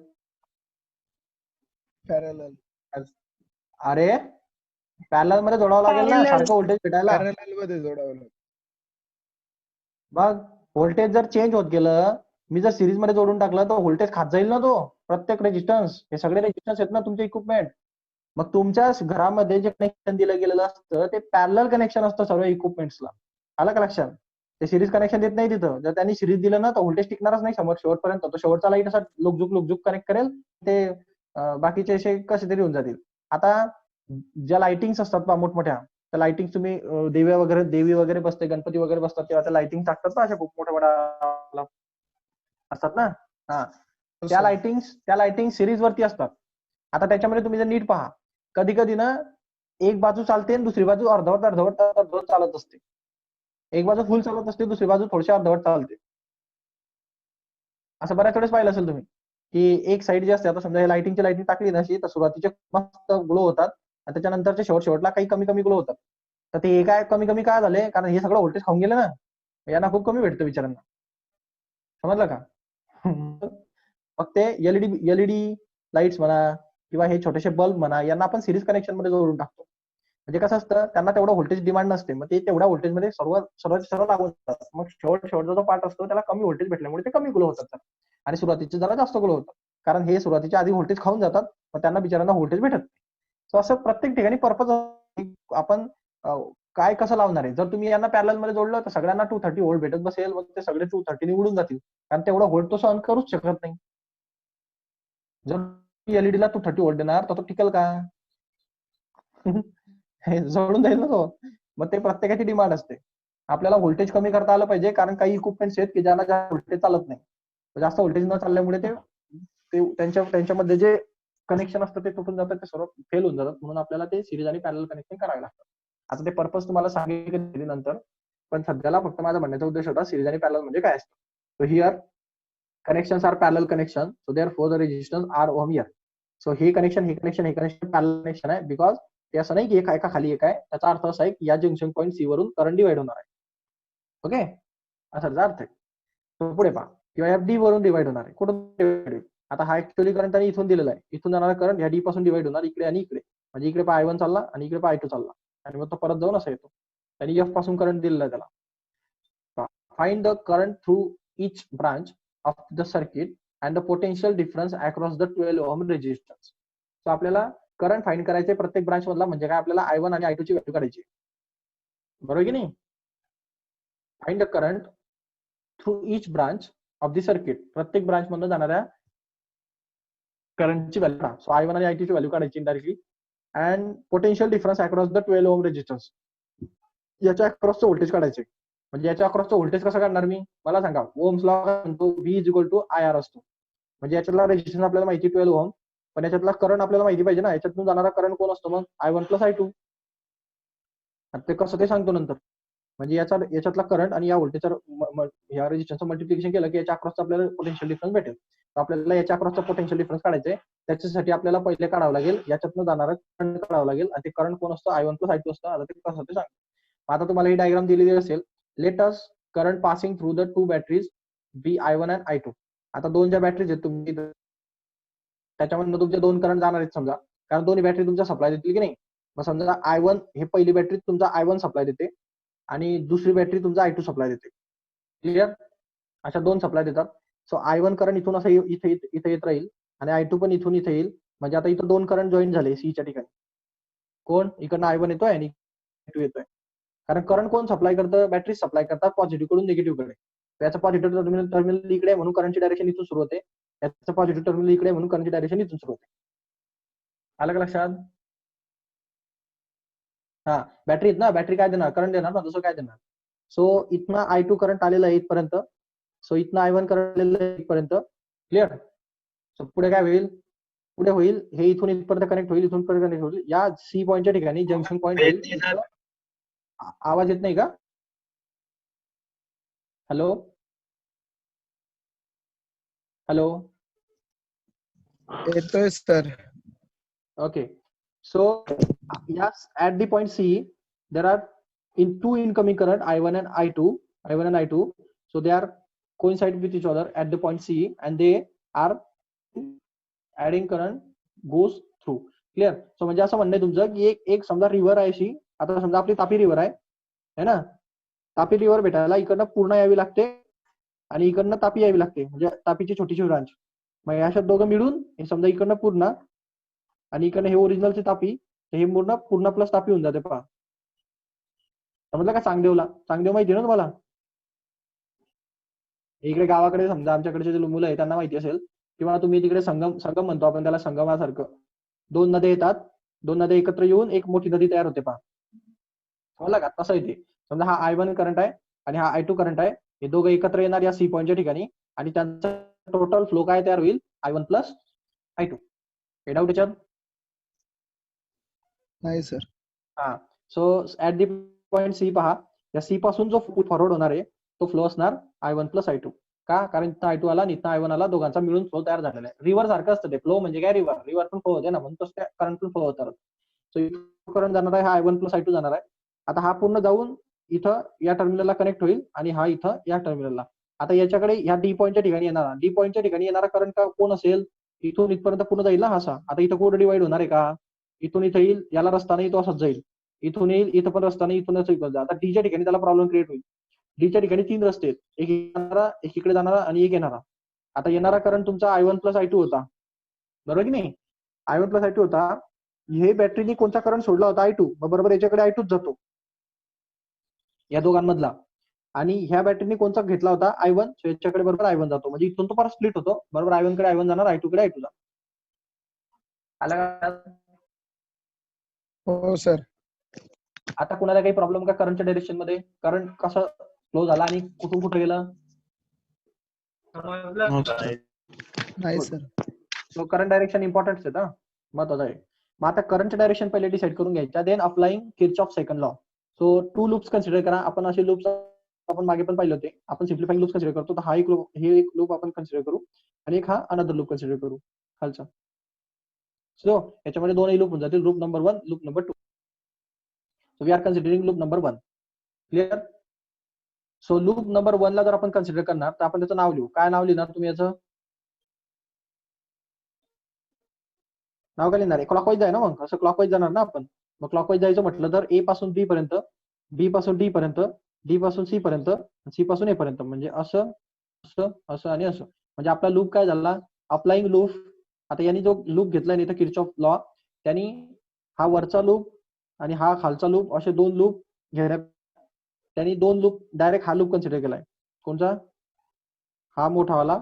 पॅरलल. अरे पॅरलल मध्ये जोडावं लागेल ना, सारखं व्होल्टेज भेटायला. पॅरलल मध्ये जोडावं लागेल. मग व्होल्टेज जर चेंज होत गेलं, मी जर सिरीज मध्ये जोडून टाकलं तर व्होल्टेज खात जाईल ना तो. प्रत्येक रेजिस्टन्स, हे सगळे रेजिस्टन्स आहेत ना तुमचे इक्विपमेंट. मग तुमच्या घरामध्ये जे कनेक्शन दिलं गेलेलं असतं ते पॅरलल कनेक्शन असतं सर्व इक्विपमेंट्सला. आलं का लक्षात? ते सिरीज कनेक्शन देत नाही तिथं. जर त्यांनी सिरीज दिलं ना तर व्होल्टेज टिकणारच नाही समोर शेवटपर्यंत. तो शेवटचा लाईट असा लुकझुक कनेक्ट करेल, ते बाकीचे असे कसे तरी होऊन जातील. आता ज्या लाइटिंग्स असतात पहा मोठमोठ्या, त्या लाइटिंग तुम्ही देवी वगैरे बसते, गणपती वगैरे बसतात तेव्हा त्या लाइटिंग टाकतात ना, अशा खूप मोठ्या असतात ना. हा, त्या लाइटिंग सिरीज वरती असतात. आता त्याच्यामध्ये तुम्ही जर नीट पहा, कधी कधी ना एक बाजू चालते आणि दुसरी बाजू अर्धवट चालत असते. एक बाजू फुल चालत असते, दुसरी बाजू थोडीशी अर्धवट चालते. असं बऱ्याच वेळेस पाहिलं असेल तुम्ही, की एक साईड जी असते, आता समजा लाइटिंग टाकली ना अशी, तर सुरुवातीचे मस्त ग्लो होतात आणि त्याच्यानंतरच्या शेवटला काही कमी कमी ग्लो होतात. तर ते काय कमी कमी काय झाले, कारण हे सगळं व्होल्टेज खाऊन गेले ना, यांना खूप कमी भेटतं बिचारांना. समजलं का? मग ते एलईडी लाईट्स म्हणा किंवा हे छोटेसे बल्ब म्हणा, यांना आपण सिरीज कनेक्शन मध्ये जोडून टाकतो. म्हणजे कसं असतं, त्यांना तेवढं व्होल्टेज डिमांड नसते, मग ते तेवढ्या व्होल्टेज मध्ये सर्व लागून जातात. मग शेवटचा जो पार्ट असतो त्याला कमी व्होल्टेज भेटल्यामुळे ते कमी ग्लो होतात आणि सुरुवातीचे जरा जास्त ग्लो होतात, कारण हे सुरुवातीच्या आधी व्होल्टेज खाऊन जातात, मग त्यांना बिचारांना व्होल्टेज भेटत नाही. सो असं प्रत्येक ठिकाणी पर्पज आपण काय कसं लावणार आहे. जर तुम्ही यांना पॅरलल मध्ये जोडलं तर सगळ्यांना 230 व्होल्ट भेटत बसेल, मग ते सगळे 230 निवडून जातील, कारण तेवढा व्होल्ट तो सहन करूच शकत नाही. जर एलईडी ला 230 व्होल्ट देणार तर तो टिकल का? जळून जाईल ना तो. मग ते प्रत्येकाची डिमांड असते. आपल्याला व्होल्टेज कमी करता आलं पाहिजे, कारण काही इक्विपमेंट्स आहेत की ज्यांना जास्त व्होल्टेज चालत नाही. जास्त व्होल्टेज न चालल्यामुळे ते त्यांच्यामध्ये जे कनेक्शन असतं ते तुटून जातं, ते सर्व फेल होऊन जातात. म्हणून आपल्याला ते सिरीज आणि पॅरलल कनेक्शन करावे लागतात. आता ते पर्पज तुम्हाला सांगितले नंतर, पण सध्याला फक्त माझा म्हणण्याचा उद्देश होता सिरीज आणि पॅरलल म्हणजे काय असतं. So here connections are parallel connection, so therefore the resistance are ohm here. So हे कनेक्शन पॅरलल कनेक्शन आहे, बिकॉज ते असं नाही की एका खाली एक आहे. त्याचा अर्थ असा आहे की या जंक्शन पॉईंट सी वरून करंट डिवाइड होणार आहे. ओके, असा त्याचा अर्थ आहे. तो पुढे पहा, किंवा या डी वरून डिवाइड होणार आहे. कुठून डिवाइड होईल? आता हा ऍक्च्युअली करंट आणि इथून दिलेला आहे, इथून जाणारा करंट या डी पासून डिवाइड होणार इकडे आणि इकडे. म्हणजे इकडे पहा I1 चालला आणि इकडे पहा I2 चालला, आणि मग तो परत जाऊन असा येतो. आणि एफ पासून करंट दिलेला आहे त्याला. Find the current through each branch of the circuit and the potential difference across the 12 ohm resistance. So आपल्याला करंट फाइंड करायचे प्रत्येक ब्रांच मधला, म्हणजे काय आपल्याला I1 आणि I2 ची व्हॅल्यू काढायची, बरोबर की नाही? Find the current through each branch of the circuit, प्रत्येक ब्रांच मधून जाणाऱ्या करंटची व्हॅल्यू. सो I1 आणि I2 ची व्हॅल्यू काढायची directly. And potential difference across the 12 ohm resistance, याच्या अक्रॉसचं व्होल्टेज काढायचे. म्हणजे याच्या अक्रॉसचं व्होल्टेज कसं काढणार मी, मला सांगा. ओम्स लॉ म्हणतो V is equal to IR असतो. म्हणजे याच्यातला रेजिस्टन्स आपल्याला माहिती 12 ओम, पण याच्यातला करंट आपल्याला माहिती पाहिजे ना. याच्यातून जाणारा करंट कोण असतो मग, I1 प्लस I2. ते कसं ते सांगतो नंतर. म्हणजे याच्यातला करंट आणि या व्होल्टेजचा या रेजिस्टन्सचं मल्टिप्लिकेशन केलं की याच्या अक्रॉसचा आपल्याला पोटेन्शियल डिफरन्स भेटेल. तर आपल्याला याच्या अक्रॉसचा पोटेन्शियल डिफरन्स काढायचे. त्याच्यासाठी आपल्याला पहिले काढावं लागेल याच्यातनं जाणारा करंट काढावं लागेल, आणि ते करंट कोण असतं, I1 प्लस I2 असतं. आता ते कसं ते सांग. आता तुम्हाला ही डायग्राम दिलेली असेल. Let us current passing through the 2 batteries be I1 and I2. आता दोन ज्या बॅटरीज आहेत तुम्ही, त्याच्यामधून तुमचे दोन करंट जाणार आहेत समजा, कारण दोन्ही बॅटरी तुमचा सप्लाय देतील की नाही. मग समजा I1 हे पहिली बॅटरी तुमचा I1 सप्लाय देते आणि दुसरी बॅटरी तुमचा I2 सप्लाय देते. क्लिअर? अशा दोन सप्लाय देतात. सो I1 करंट इथून असं इथे येत राहील आणि I2 पण इथून इथे येईल. म्हणजे आता इथं दोन करंट जॉईन झाले सीच्या ठिकाणी. कोण इकडनं I1 येतोय आणि I2 येतोय. कारण करंट कोण सप्लाय करतं, बॅटरी सप्लाय करतात पॉझिटिव्ह कडून निगेटिव्ह कडे. याचं पॉझिटिव्ह टर्मिनल इकडे म्हणून करंटची डायरेक्शन इथून सुरू होते. याचं पॉझिटिव्ह टर्मिनल इकडे म्हणून करंटची डायरेक्शन इथून सुरू होते. आलं का लक्षात? हा, बॅटरी ना, बॅटरी काय देणार, करंट देणार ना, दुसरं काय देणार. सो इथनं I2 करंट आलेलं आहे इथपर्यंत. सो इथनं I1 करंट आलेलं आहे इथपर्यंत. क्लिअर? सो पुढे काय होईल, पुढे होईल हे इथून इथपर्यंत कनेक्ट होईल, इथून पर्यंत कनेक्ट होईल. या सी पॉईंटच्या ठिकाणी जंक्शन पॉईंट होईल. आवाज येत नाही का? हॅलो हॅलो, येतोय sir. okay. So yes, at the point C there are two incoming current I1 and I2. So they are coincide with each other at the point C and they are adding current goes through. Clear? So म्हणजे असं म्हणणं आहे तुमचं की एक समजा river आहे अशी. आता समजा आपली तापी रिव्हर आहे ना. तापी रिव्हर भेटायला इकडनं पूर्ण यावी लागते आणि इकडनं तापी यावी लागते, म्हणजे तापीची छोटीशी ब्रांच. मग हे अशा दोघं मिळून हे समजा इकडनं पूर्ण आणि इकडनं हे ओरिजिनलचे तापी, तर हे पूर्ण प्लस तापी होऊन जाते. पहा समजलं का? चांगदेव माहिती ना तुम्हाला? इकडे गावाकडे समजा आमच्याकडचे जे मुलं आहे त्यांना माहिती असेल, किंवा तुम्ही तिकडे संगम म्हणतो आपण त्याला, संगमासारखं दोन नद्या येतात, दोन नद्या एकत्र येऊन एक मोठी नदी तयार होते. पहा समजलं का? तसं येते. समजा हा I1 करंट आहे आणि हा I2 करंट आहे, हे दोघं एकत्र येणार या सी पॉईंटच्या ठिकाणी आणि त्यांचा टोटल फ्लो काय तयार होईल? I1 plus I2. हे डाऊट याच्यात? नाही सर. हा. So at the point C पहा, या सी पासून जो फॉरवर्ड होणार आहे तो फ्लो असणार I1 प्लस I2. का? कारण इथं I2 आला आणि इथं I1 आला, दोघांचा मिळून फ्लो तयार झालेला आहे. रिव्हर सारखं असतं ते. फ्लो म्हणजे काय? रिव्हर पण फ्लो होते ना, म्हणून तसं करंट पण फ्लो होतात. सो करंट जाणार आहे, हा I1 प्लस I2 जाणार आहे. आता हा पूर्ण जाऊन इथं या टर्मिनलला कनेक्ट होईल आणि हा इथं या टर्मिनलला. आता याच्याकडे ह्या डी पॉईंटच्या ठिकाणी येणारा करंट का कोण असेल? इथून इथपर्यंत पूर्ण जाईल ना असा. आता इथं कोड डिवाइड होणार आहे का? इथून इथं येईल, याला रस्ता नाही, तो असंच जाईल. इथून येईल, इथं पण रस्ता नाही, इथूनच जाईल. आता डीच्या ठिकाणी त्याला प्रॉब्लेम क्रिएट होईल. डीच्या ठिकाणी 3 रस्ते आहेत, एक येणारा, एक इकडे जाणारा आणि एक येणारा. आता येणारा करंट तुमचा I1 प्लस I2 होता, बरोबर की नाही? I1 प्लस I2 होता. हे बॅटरीने कोणता करंट सोडला होता? I2. मग बरोबर याच्याकडे I2 जातो या दोघांमधला, आणि ह्या बॅटरीने कोणता घेतला होता? I1. सो याच्याकडे बरोबर I1 जातो, म्हणजे इथून तो परत स्प्लिट होतो. बरोबर I1 कडे I1 जाणार, I2 कडे I2 जाणार. आला का? हो सर. आता कुणाला काही प्रॉब्लेम का करंटच्या डायरेक्शन मध्ये? करंट कसं फ्लो झाला आणि कुठून कुठे गेलं? नाही sir. So current direction important आहे, महत्वाचं आहे. मग आता करंटच्या डायरेक्शन पहिले डिसाईड करून घ्यायच्या, then applying Kirchhoff second law. So 2 loops consider करा. आपण असे लूप्स आपण मागे पण पाहिले होते. आपण सिम्प्लिफाईंग लूप कन्सिडर करतो, तर हा एक लूप, हे एक लूप आपण कन्सिडर करू आणि एक हा अनदर लूप कन्सिडर करू खालचा. सो याच्यामध्ये दोनही लूप होऊन जातील, loop number 1, loop number 2. So we are considering loop number 1. Clear? So loop number 1 ला जर आपण कन्सिडर करणार, तर आपण त्याचं नाव लिहू. काय नाव लिहिणार तुम्ही याचं? नाव काय लिहिणार आहे? क्लॉकवाईज आहे ना, मग असं क्लॉकवाईज जाणार ना आपण. मग क्लॉकवाईज जायचं म्हटलं तर ए पासून बी पर्यंत, बी पासून डी पर्यंत, डी पासून सी पर्यंत, सी पासून ए पर्यंत, म्हणजे असं असं असं आणि असं. म्हणजे आपला लूप काय झाला? Applying loop. आता यांनी जो लूप घेतलाय ना इथं किर्चॉफ लॉ, त्यांनी हा वरचा लूप आणि हा खालचा लूप असे 2 लूप घेण्यात, त्यांनी 2 लूप डायरेक्ट हा लूप कन्सिडर केलाय. कोणता? हा मोठावाला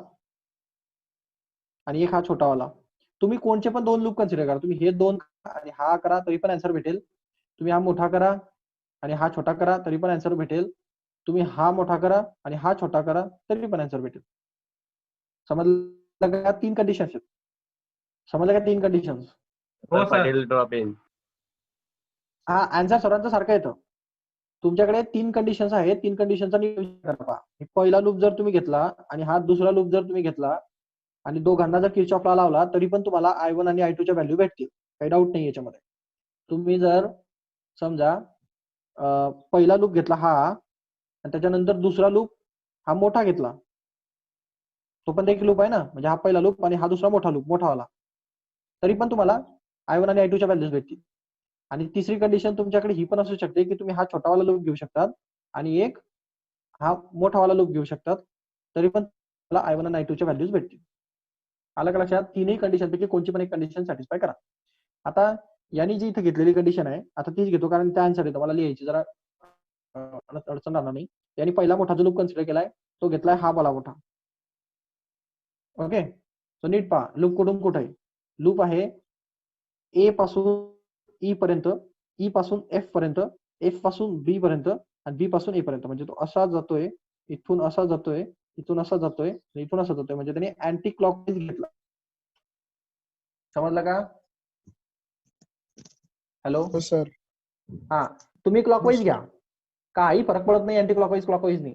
आणि एक हा छोटावाला. तुम्ही कोणचे पण 2 लूप कन्सिडर करा. तुम्ही हे 2 आणि हा करा तरी पण आन्सर भेटेल. तुम्ही हा मोठा करा आणि हा छोटा करा तरी पण आन्सर भेटेल. तुम्ही हा मोठा करा आणि हा छोटा करा तरी पण आन्सर भेटेल. समजलं का? 3 कंडिशन्स आहेत. समजलं का? 3 कंडिशन्स. Patil drop in. हा आन्सर सर्वांचा सारखा येतं. तुमच्याकडे 3 कंडिशन्स आहेत, 3 कंडिशनचा विचार करा. पहिला लूप जर तुम्ही घेतला आणि हा दुसरा लूप जर तुम्ही घेतला आणि दोघांना जर किर्चॉफ लॉ लावला, तरी पण तुम्हाला I1 आणि I2 च्या व्हॅल्यू भेटतील. काही डाऊट नाही याच्यामध्ये. तुम्ही जर समजा पहिला लूप घेतला हा आणि त्याच्यानंतर दुसरा लूप हा मोठा घेतला, तो पण एक लूप आहे ना, म्हणजे हा पहिला लूप आणि हा दुसरा मोठा लूप, मोठावाला, तरी पण तुम्हाला I1 आणि I2 च्या व्हॅल्यूज भेटतील. आणि तिसरी कंडिशन तुमच्याकडे ही पण असू शकते की तुम्ही हा छोटावाला लूप घेऊ शकतात आणि एक हा मोठावाला लूप घेऊ शकतात, तरी पण तुम्हाला I1 आणि I2 च्या व्हॅल्यूज भेटतील. आलं का लक्षात? 3ही कंडिशन पैकी कोणची पण एक कंडिशन सॅटिस्फाय करा. आता यांनी जी इथे घेतलेली कंडिशन आहे, आता तीच घेतो कारण त्या आन्सर आहे, तुम्हाला लिहायची जरा अडचण राहणार नाही. यांनी पहिला मोठा जो लूप कन्सिडर केलाय तो घेतलाय हा वाला मोठा. ओके, सो नीट पहा लूप कुठून कुठे आहे. लूप आहे ए पासून ई पर्यंत, ई पासून एफ पर्यंत, एफ पासून बी पर्यंत आणि बी पासून ए पर्यंत. म्हणजे तो असा जातोय, इथून असा जातोय, इथून असा जातोय, इथून असा जातोय. म्हणजे त्याने अँटी क्लॉकवाईज घेतला. समजलं का? हॅलो हो सर. हा, तुम्ही क्लॉकवाईज घ्या, काही फरक पडत नाही. अँटी क्लॉकवाईज नाही,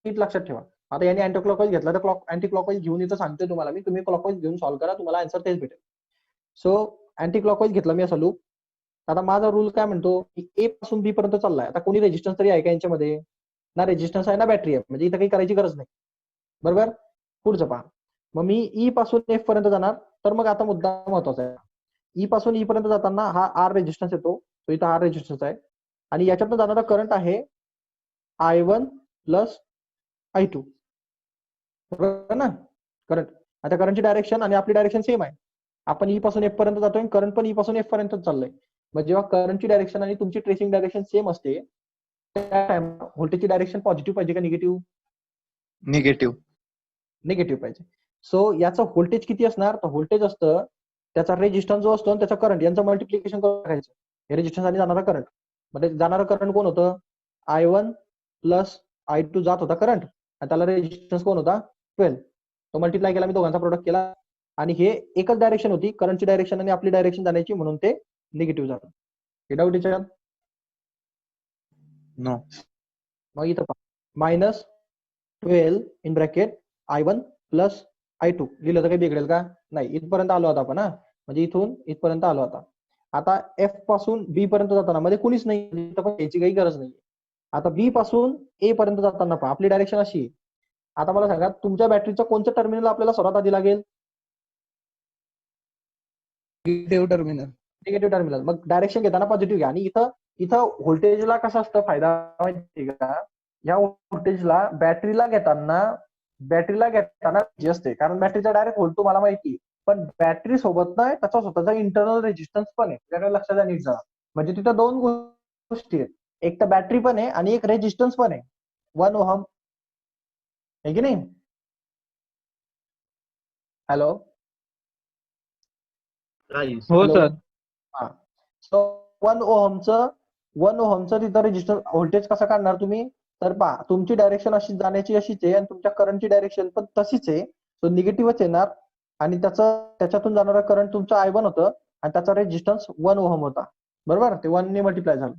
नीट लक्षात ठेवा. आता यांनी अँटी क्लॉकवाईज घेतला तर अँटी क्लॉकवाईज घेऊन इथं सांगतोय तुम्हाला मी, तुम्ही क्लॉकवाईज घेऊन सॉल्व्ह करा, तुम्हाला आन्सर तेच भेटेल. सो अँटी क्लॉकवाईज घेतला मी असा लूप. आता माझा रूल काय म्हणतो की ए पासून बी पर्यंत चाललाय. आता कोणी रेजिस्टन्स तरी आहे का यांच्यामध्ये? ना रेजिस्टन्स आहे ना बॅटरी आहे, म्हणजे इथं काही करायची गरज नाही. बरोबर, पुढचं पहा. मग मी ई पासून एफ पर्यंत जाणार, तर मग आता मुद्दा महत्वाचा आहे. ई पासून ई पर्यंत जाताना हा आर रेजिस्टन्स येतो, तो इथं आर रेजिस्टन्स आहे आणि याच्यातनं जाणारा करंट आहे I1 प्लस I2, बरोबर ना करंट. आता करंटची डायरेक्शन आणि आपली डायरेक्शन सेम आहे. आपण ई पासून एफ पर्यंत जातोय, करंट पण ई पासून एफ पर्यंत चाललंय. मग जेव्हा करंटची डायरेक्शन आणि तुमची ट्रेसिंग डायरेक्शन सेम असते, त्या टाइम व्होल्टेजची डायरेक्शन पॉझिटिव्ह पाहिजे का निगेटिव्ह? निगेटिव्ह. निगेटिव्ह पाहिजे. सो याचं व्होल्टेज किती असणार? तर व्होल्टेज असतं त्याचा रेजिस्टन्स जो असतो त्याचा करंट यांचं मल्टिप्लिकेशन करून टाकायचं. हे रेजिस्टन्स आणि जाणारा करंट, म्हणजे जाणारा करंट कोण होतं? I1 प्लस I2 जात होता करंट, आणि त्याला रेजिस्टन्स कोण होता? 12. तो मल्टिप्लाय केला, मी दोघांचा प्रोडक्ट केला, आणि हे एकच डायरेक्शन होती करंटची डायरेक्शन आणि आपली डायरेक्शन जाण्याची, म्हणून ते निगेटिव्ह जातं. हे डाऊट याच्यात? नो. मग इथं -12 in bracket I1 plus I2 लिहिलं तर काही बिघडेल का? नाही. इथपर्यंत आलो होता आपण, म्हणजे इथून इथपर्यंत आलो होता. आता एफ पासून बी पर्यंत जाताना मध्ये कोणीच नाही, याची काही गरज नाही. आता बी पासून ए पर्यंत जाताना पहा आपली डायरेक्शन अशी आहे. आता मला सांगा तुमच्या बॅटरीचं कोणतं टर्मिनल आपल्याला सर्वात आधी लागेल? Negative terminal. Negative terminal. मग डायरेक्शन घेताना पॉझिटिव्ह घ्या. आणि इथं व्होल्टेजला कसं असतं फायदा माहिती का? या व्होल्टेजला बॅटरीला घेताना जे असते, कारण बॅटरीचा डायरेक्ट व्होल्ट तुम्हाला माहिती, पण बॅटरी सोबत ना त्याचा स्वतःचा इंटरनल रेजिस्टन्स पण आहे. त्याकडे लक्षात द्या नीट जरा. म्हणजे तिथं दोन गोष्टी आहेत, एक तर बॅटरी पण आहे आणि एक रेजिस्टन्स पण आहे, 1 ओहम आहे की नाही? हॅलो हो सर. हा. सो 1 ओहमचं तिथं रेजिस्टन्स व्होल्टेज कसं काढणार तुम्ही? तर पहा तुमची डायरेक्शन अशी जाण्याची अशीच आहे, आणि तुमच्या करंटची डायरेक्शन पण तशीच आहे. सो निगेटिव्हच येणार, आणि त्याच्यातून जाणारा करंट तुमचं I1 होतं, आणि त्याचा रेजिस्टन्स 1 ओहम होता. बरोबर? ते 1 ने मल्टिप्लाय झालं.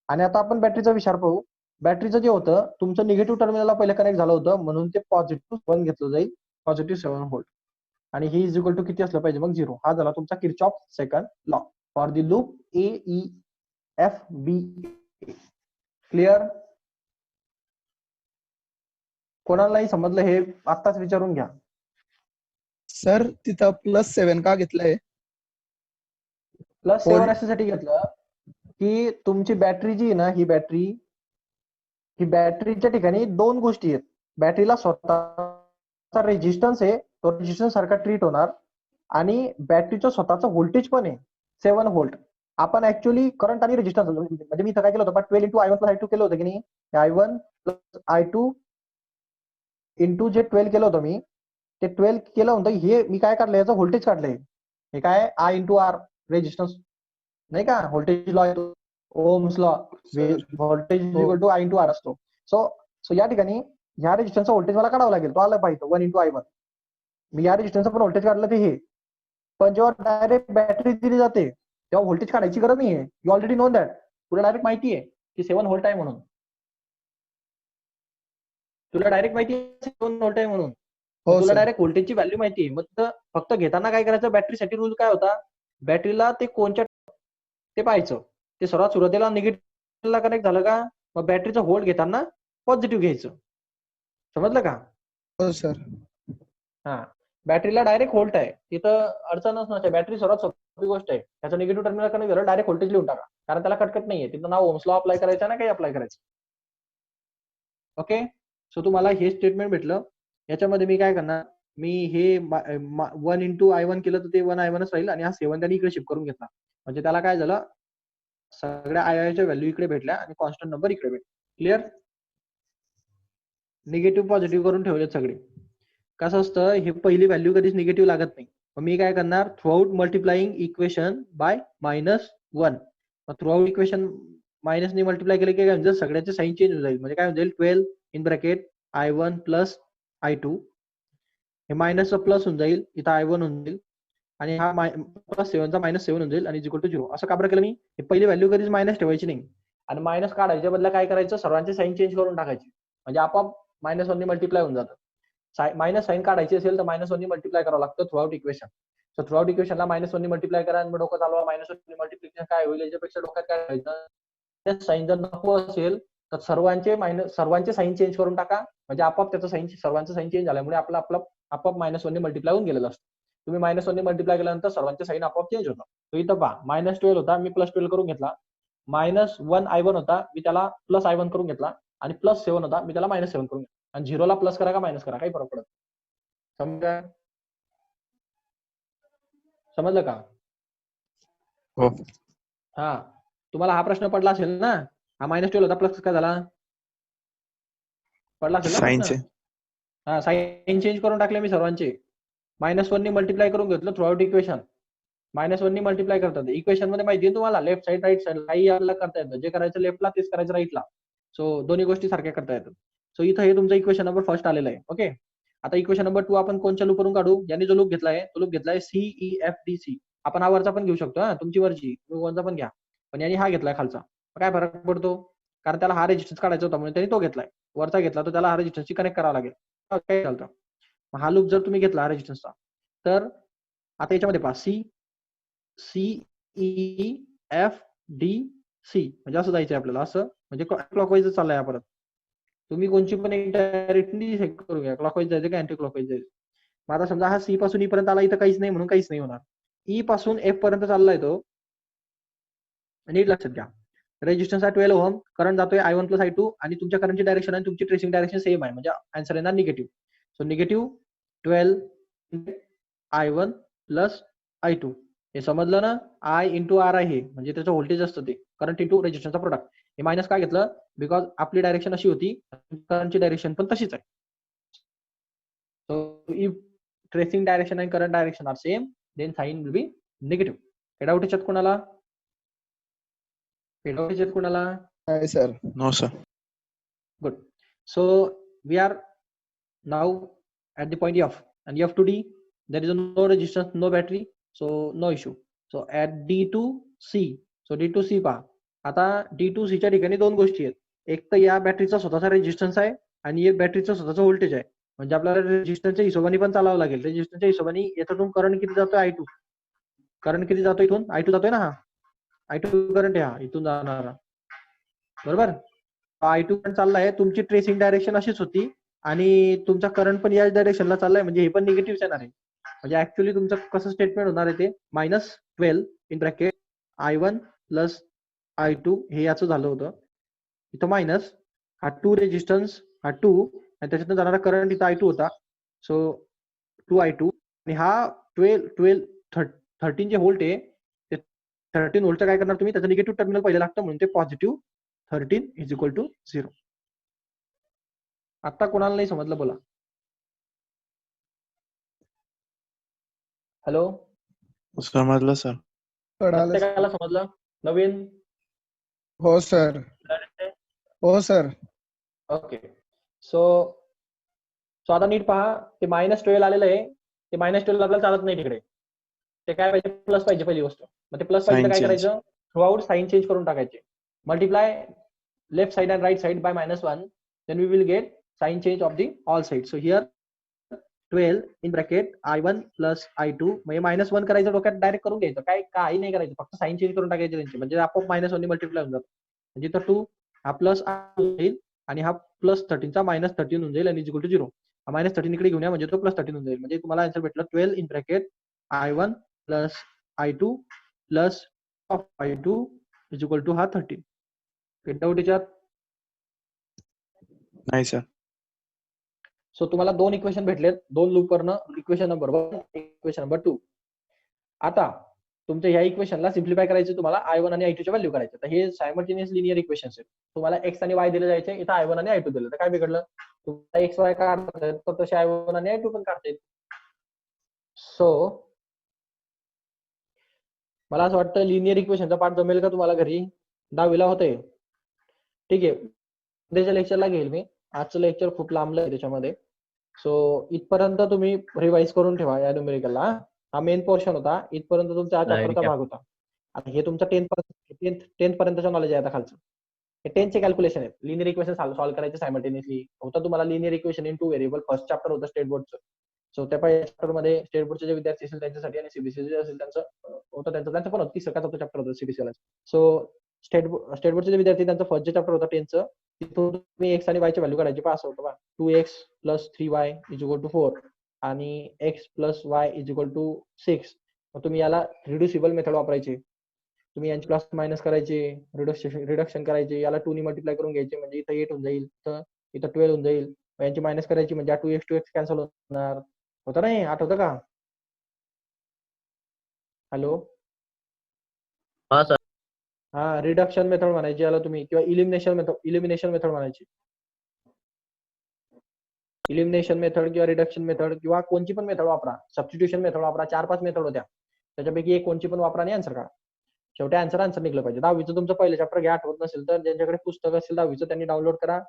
आणि आता आपण बॅटरीचा विचार पाहू. बॅटरीचं जे होतं तुमचं निगेटिव्ह टर्मिनलला पहिले कनेक्ट झालं होतं, म्हणून ते पॉझिटिव्ह 1 घेतलं जाईल, पॉझिटिव्ह 7 व्होल्ट, आणि ही इज इक्वल टू किती असलं पाहिजे? मग 0. हा झाला तुमचा Kirchhoff second law for the loop AEFB. Clear? कोणालाही समजलं हे आत्ताच विचारून घ्या. सर तिथं +7 का घेतलंय? +7 अशासाठी घेतलं की तुमची बॅटरी जी आहे ना, ही बॅटरीच्या ठिकाणी दोन गोष्टी आहेत. बॅटरीला स्वतःचा रेजिस्टन्स आहे, तो रेजिस्टन्स सारखा ट्रीट होणार, आणि बॅटरीचं स्वतःचं व्होल्टेज पण आहे 7 व्होल्ट. आपण ऍक्च्युअली करंट आणि रेजिस्टन्स, म्हणजे मी इथं काय केलं होतं, 12 × I1 + I2 केलं होतं की नाही? I1 + I2 इंटू जे 12 केलं होतं मी, ते 12 केलं होतं, हे मी काय काढलं, याचं व्होल्टेज काढलंय. हे काय? I × R रेजिस्टन्स, नाही का? व्होल्टेज लॉ येतो, Ohm's law, voltage is equal to I × R असतो. सो या ठिकाणी ह्या रेजिस्टन्सचा व्होल्टेज मला काढावा लागेल, तो आला पाहिजे 1 × I1. मी या रेजिस्टन्सचं पण व्होल्टेज काढलं ते हे. पण जेव्हा डायरेक्ट बॅटरी दिली जाते तेव्हा व्होल्टेज काढायची गरज नाहीये. You already know that. तुला डायरेक्ट माहिती आहे की 7 व्होल्ट आहे म्हणून. तुला डायरेक्ट माहिती आहे 7 व्होल्ट आहे म्हणून. हो तुला सर. डायरेक्ट व्होल्टेजची व्हॅल्यू माहिती आहे. मग फक्त घेताना काय करायचं, बॅटरीसाठी रूल काय होता? बॅटरीला ते कोणच्या ते पाहायचं, ते सर्वात सुरुवातीला निगेटिव्हला कनेक्ट झालं का, मग बॅटरीचं व्होल्ट घेताना पॉझिटिव्ह घ्यायचं. समजलं का? हो सर. हा. बॅटरीला डायरेक्ट व्होल्ट आहे, तिथं अडचणच नसते. बॅटरी सर्वात सोपी गोष्ट आहे. त्याचं निगेटिव्ह टर्मिनल कनेक्ट झालं, डायरेक्ट व्होल्टेज लिहून टाका, कारण त्याला कटकट नाहीये. तिथं नाव ओम्स लॉ अप्लाय करायचा ना, काही अप्लाय करायचं. ओके. सो तुम्हाला हे स्टेटमेंट भेटलं. याच्यामध्ये मी काय करणार, मी हे 1 × I1 केलं तर ते 1 I1च राहील, आणि हा 7 त्यांनी इकडे शिफ्ट करून घेतला, म्हणजे त्याला काय झालं, सगळ्या आयच्या व्हॅल्यू इकडे भेटल्या आणि कॉन्स्टंट नंबर इकडे भेटले. क्लिअर? निगेटिव्ह पॉझिटिव्ह करून ठेवलेत सगळे. कसं असतं, हे पहिली व्हॅल्यू कधीच निगेटिव्ह लागत नाही. मग मी काय करणार, थ्रूआउट मल्टिप्लाइंग इक्वेशन बाय -1. मग थ्रूआउट इक्वेशन मायनसने मल्टिप्लाय केलं की काय म्हणजे सगळ्याचे साईन चेंज होऊन जाईल. म्हणजे काय होईल, 12 इन ब्रॅकेट I1 + I2, हे मायनसचा प्लस होऊन जाईल, इथं I1 होऊन जाईल, आणि हा +7चा -7 होऊन जाईल, आणि इज इक्वल टू 0. असं का बरं केलं मी? हे पहिली व्हॅल्यू कधीच मायनस ठेवायची नाही, आणि मायनस काढायच्या बदला काय करायचं, सर्वांचे साईन चेंज करून टाकायचे, म्हणजे आपोआप -1 ने मल्टिप्लाय होऊन जातं. मायनस साईन काढायची असेल तर -1 ने मल्टिप्लाय करावं लागतं थ्रूआउट इक्वेशन. सो थ्रूआउट इक्वेशनला -1 ने मल्टिप्लाय करा, आणि डोकं चालवा, -1 ने मल्टिप्लिकेशन काय होईल, याच्यापेक्षा डोक्यात काय व्हायचं, त्या साईन जर नको असेल तर सर्वांचे साईन चेंज करून टाका, म्हणजे आपोआप त्याचं साईन, सर्वांचं साईन चेंज झाल्यामुळे आपलं आपोआप -1 ने मल्टिप्लाय होऊन गेलेलं असतं. तुम्ही -1 ने मल्टिप्लाय केल्यानंतर सर्वांचे साईन आपोआप चेंज होतात. तो इथं पहा, -12 होता, मी +12 करून घेतला. -1 I1 होता, मी त्याला +I1 करून घेतला, आणि +7 होता, मी त्याला -7 करून घेतला. आणि 0ला प्लस करा का मायनस करा, काही फरक पडत. समजा? समजलं का? हो. हा, तुम्हाला हा प्रश्न पडला असेल ना, हा -12 होता प्लस काय झाला? पडला असेल ना प्रश्न? सायन्सचे. हा, साइन चेंज करून टाकले मी सर्वांचे. -1 ने मल्टिप्लाय करून घेतलं थ्रू आउट इक्वेशन. -1 ने मल्टिप्लाय करतात. इक्वेशन मध्ये माहिती आहे तुम्हाला, लेफ्ट साइड राईट साइड काही आपल्याला करता येतं. जे करायचं लेफ्टला तेच करायचं राईटला. सो दोन्ही गोष्टी सारख्या करता येतात. सो इथं हे तुमचं इक्वेशन नंबर फर्स्ट आलेलं आहे. ओके, आता इक्वेशन नंबर 2 आपण कोणत्या लूप वरून काढू? यांनी जो लूप घेतलाय तो लूप घेतलाय CEFDC. आपण हा वरचा पण घेऊ शकतो, हा तुमची वरची, तुम्ही वरचा पण घ्या, पण यांनी हा घेतलाय खालचा. काय फरक पडतो? कारण त्याला हा रेजिस्टन्स काढायचा होता म्हणून त्यांनी तो घेतलाय. वरचा घेतला तर त्याला हा रेजिस्टन्सची कनेक्ट करावा लागेल. काय चालतं? हा लूप जर तुम्ही घेतला हा रेजिस्टन्सचा, तर आता याच्यामध्ये पहा, CEFDC म्हणजे असं जायचंय आपल्याला, असं म्हणजे क्लॉकवाईज चाललंय हा परत. तुम्ही कोणची पण एक डायरेक्टली हे करू घ्या, क्लॉकवाईज जायचं का अँटी क्लॉकवाईज जायचं. मग आता समजा हा C पासून E पर्यंत आला, इथं काहीच नाही म्हणून काहीच नाही होणार. E पासून F पर्यंत चाललाय तो, नीट लक्षात घ्या. रेजिस्टन्स आहे 12 ओहम, करंट जातोय I1 + I2 आणि तुमच्या करंटची डायरेक्शन आणि तुमची ट्रेसिंग डायरेक्शन सेम आहे, म्हणजे आन्सर येणार negative. So negative 12 I1 + I2. हे समजलं ना? I × R आहे म्हणजे त्याचं व्होल्टेज असतं ते, करंट इंटू रेजिस्टन्सचा प्रोडक्ट. हे मायनस काय घेतलं? बिकॉज आपली डायरेक्शन अशी होती, करंटची डायरेक्शन पण तशीच आहे. सो इफ ट्रेसिंग डायरेक्शन आणि current direction are same, then sign will be negative. हे डाऊट याच्यात कोणाला? हे डाऊट याच्यात कोणाला? नाही sir. No sir. Good. So we are now at the point F, and F to D there is no resistance, no battery, so no issue. So at D to C, so D to C पहा. आता D to C च्या ठिकाणी दोन गोष्टी आहेत. एक तर या बॅटरीचा स्वतःचा रेजिस्टन्स आहे आणि एक बॅटरीचं स्वतःचं व्होल्टेज आहे. म्हणजे आपल्याला रेजिस्टन्सच्या हिशोबाने पण चालावं लागेल. रेजिस्टन्सच्या हिशोबाने याच्यातून करंट किती जातोय? I2. करंट किती जातोय इथून? I2 जातोय ना, हा I2 करंट आहे, हा इथून जाणारा, बरोबर. I2 पण चाललाय, तुमची ट्रेसिंग डायरेक्शन अशीच होती आणि तुमचा करंट पण याच डायरेक्शनला चाललाय, म्हणजे हे पण निगेटिव्ह येणार आहे. म्हणजे ऍक्च्युअली तुमचं कसं स्टेटमेंट होणार आहे ते, -12 इन ब्रॅकेट I1 + I2 हे याचं झालं होतं. इथं मायनस, हा 2 रेजिस्टन्स, हा 2 आणि त्याच्यातून जाणारा करंट इथं I2 होता. सो 2I2 आणि हा 13 जे व्होल्ट आहे, ते 13 व्होल्टचं काय करणार तुम्ही? त्याचं निगेटिव्ह टर्मिनल पहिले लागतं म्हणून ते पॉझिटिव्ह 13 = 0. आता कोणाला नाही समजलं बोला. हॅलो, समजलं सर. कळालं सर. प्रत्येकाला समजलं? नवीन? हो सर. हो सर. ओके. सो आता नीट पहा, ते -12 आलेलं आहे, ते -12 आपल्याला चालत नाही तिकडे. ते काय पाहिजे? प्लस पाहिजे पहिली गोष्ट. मग ते प्लस पाहिजे तर Sign काय change. करायचं? थ्रू आउट साइन चेंज करून टाकायचे. Multiply left side and right side by -1, then we will get sign change of the all sides. So here 12 in bracket I1 + I2, म्हणजे -1 करायचं, डोक्यात डायरेक्ट करून घ्यायचं, काही नाही करायचं, फक्त साइन चेंज करून टाकायचे त्यांचे, म्हणजे आपोआप -1 ने मल्टिप्लाय होऊन जातं. म्हणजे इथं 2 हा प्लस होईल आणि हा +13 चा -13 होऊन जाईल आणि इक्वल टू 0. हा -13 इकडे घेऊन या म्हणजे तो +13 होऊन जाईल. म्हणजे तुम्हाला आन्सर भेटलं 12 in bracket I1 + I2 + I2 equal to हा 13. डाऊट याच्यात? नाही सर. सो तुम्हाला 2 इक्वेशन भेटलेत, 2 लूप वरनं, इक्वेशन नंबर 1, इक्वेशन नंबर 2. आता तुमच्या ह्या इक्वेशनला सिम्प्लिफाय करायचं, तुम्हाला I1 आणि I2 च्या व्हॅल्यू करायचं. तर हे सायमल्टेनियस लिनियर इक्वेशन्स आहेत. तुम्हाला x आणि y दिले जायचे, इथं I1 आणि I2 दिलं, तर काय बिघडलं? तुम्हाला x y काढता येत, तर तसे I1 आणि I2 पण काढता येत. सो मला असं वाटतं लिनियर इक्वेशनचा पार्ट जमेल का तुम्हाला घरी? 10वीला होते. ठीक आहे, उद्याच्या लेक्चरला घेईल मी. आजचं लेक्चर खूप लांबलं आहे त्याच्यामध्ये. सो इथपर्यंत तुम्ही रिवाइज करून ठेवा या न्यूमेरिकलला. हा मेन पोर्शन होता, इथपर्यंत तुमचा हा चॅप्टरचा भाग होता. आता हे तुमचा 10th पर्यंतचं नॉलेज आहे आता खालचं. हे 10th चे कॅल्क्युलेशन आहेत. लिनियर इक्वेशन सॉल्व्ह करायचे सायमल्टेनियसली. होतं तुम्हाला linear equation in 2 variable, first chapter होतं स्टेट बोर्डचं. सो त्या पहिल्या चॅप्टर मध्ये स्टेट बोर्डचे जे विद्यार्थी असेल त्यांच्यासाठी आणि सीबीएसई जे असेल त्यांचं होतं, त्यांचं पण होतं, 3rd का 4th चॅप्टर होतं सीबीएसईला. सो स्टेट बोर्डचे जे विद्यार्थी त्यांचं फर्स्ट जे चॅप्टर होतं 10th, तिथून तुम्ही x आणि y ची व्हॅल्यू काढायची. पास होतं बा 2x + 3y = 4 आणि x + y = 6. मग तुम्ही याला रिड्युसिबल मेथड वापरायची. तुम्ही यांची प्लस मायनस करायचे, रिडक्शन करायचे, याला 2 ने मल्टिप्लाय करून घ्यायचे, म्हणजे इथं 8 होऊन जाईल, इथं 12 होऊन जाईल. यांची मायनस करायची म्हणजे 2x कॅन्सल होणार. होतं नाही? आठवतं का? हॅलो, हा सर. हा रिडक्शन मेथड म्हणायची याला तुम्ही, किंवा इलिमिनेशन मेथड म्हणायची. इलिमिनेशन मेथड किंवा रिडक्शन मेथड किंवा कोणची पण मेथड वापरा, सबस्टिट्यूशन मेथड वापरा, 4-5 मेथड होत्या, त्याच्यापैकी एक कोणची पण वापरा आणि आन्सर काढा. शेवटी आन्सर निघलं पाहिजे. 10वीचं तुमचं पहिलं चॅप्टर घ्या, आठवत नसेल तर ज्यांच्याकडे पुस्तक असेल 10वीचं त्यांनी डाउनलोड करा,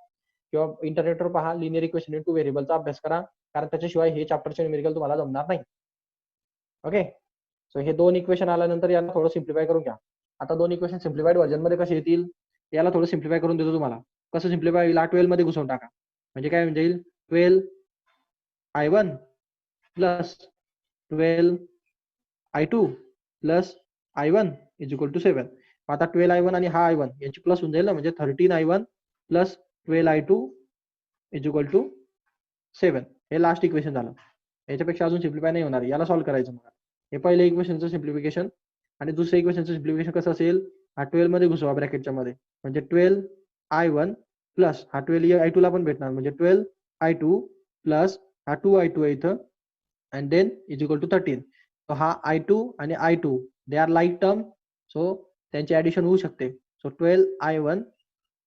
किंवा इंटरनेटवर पहा, लिनियर इक्वेशन इन टू व्हेरिएबलचा अभ्यास करा, कारण त्याच्याशिवाय हे चॅप्टरचे न्यूमेरिकल तुम्हाला जमणार नाही. ओके, सो हे 2 इक्वेशन आल्यानंतर याला थोडं सिम्प्लिफाय करून घ्या. आता 2 इक्वेशन सिम्प्लिफाईड व्हर्जन मध्ये कसे येतील, याला थोडं सिम्प्लिफाय करून देतो तुम्हाला. कसं सिम्प्लिफाय होईल, 12 मध्ये घुसवून टाका. म्हणजे काय म्हणजे येईल, 12i1 plus 12i2 plus i1 is equal to 7. आता 12i1 आणि हा i1 याची प्लस होऊन जाईल ना, म्हणजे 13i1 plus 12i2 is equal to 7. हे लास्ट इक्वेशन झालं. याच्यापेक्षा अजून सिम्प्लिफाय नाही होणार, याला सॉल्व्ह करायचं. मग हे पहिले इक्वेशनचं सिम्प्लिफिकेशन, आणि दुसऱ्या इक्वेशनचं सिम्प्लिफिकेशन कसं असेल, हा 12 मध्ये घुसवा ब्रॅकेटच्या मध्ये, म्हणजे 12i1 प्लस हा 12i2 ला पण भेटणार, म्हणजे 12i2 प्लस हा 2i2 आहे इथं, and then is equal to 13. So हा i2 आणि i2 they are like term, so त्यांची ऍडिशन होऊ शकते. So 12i1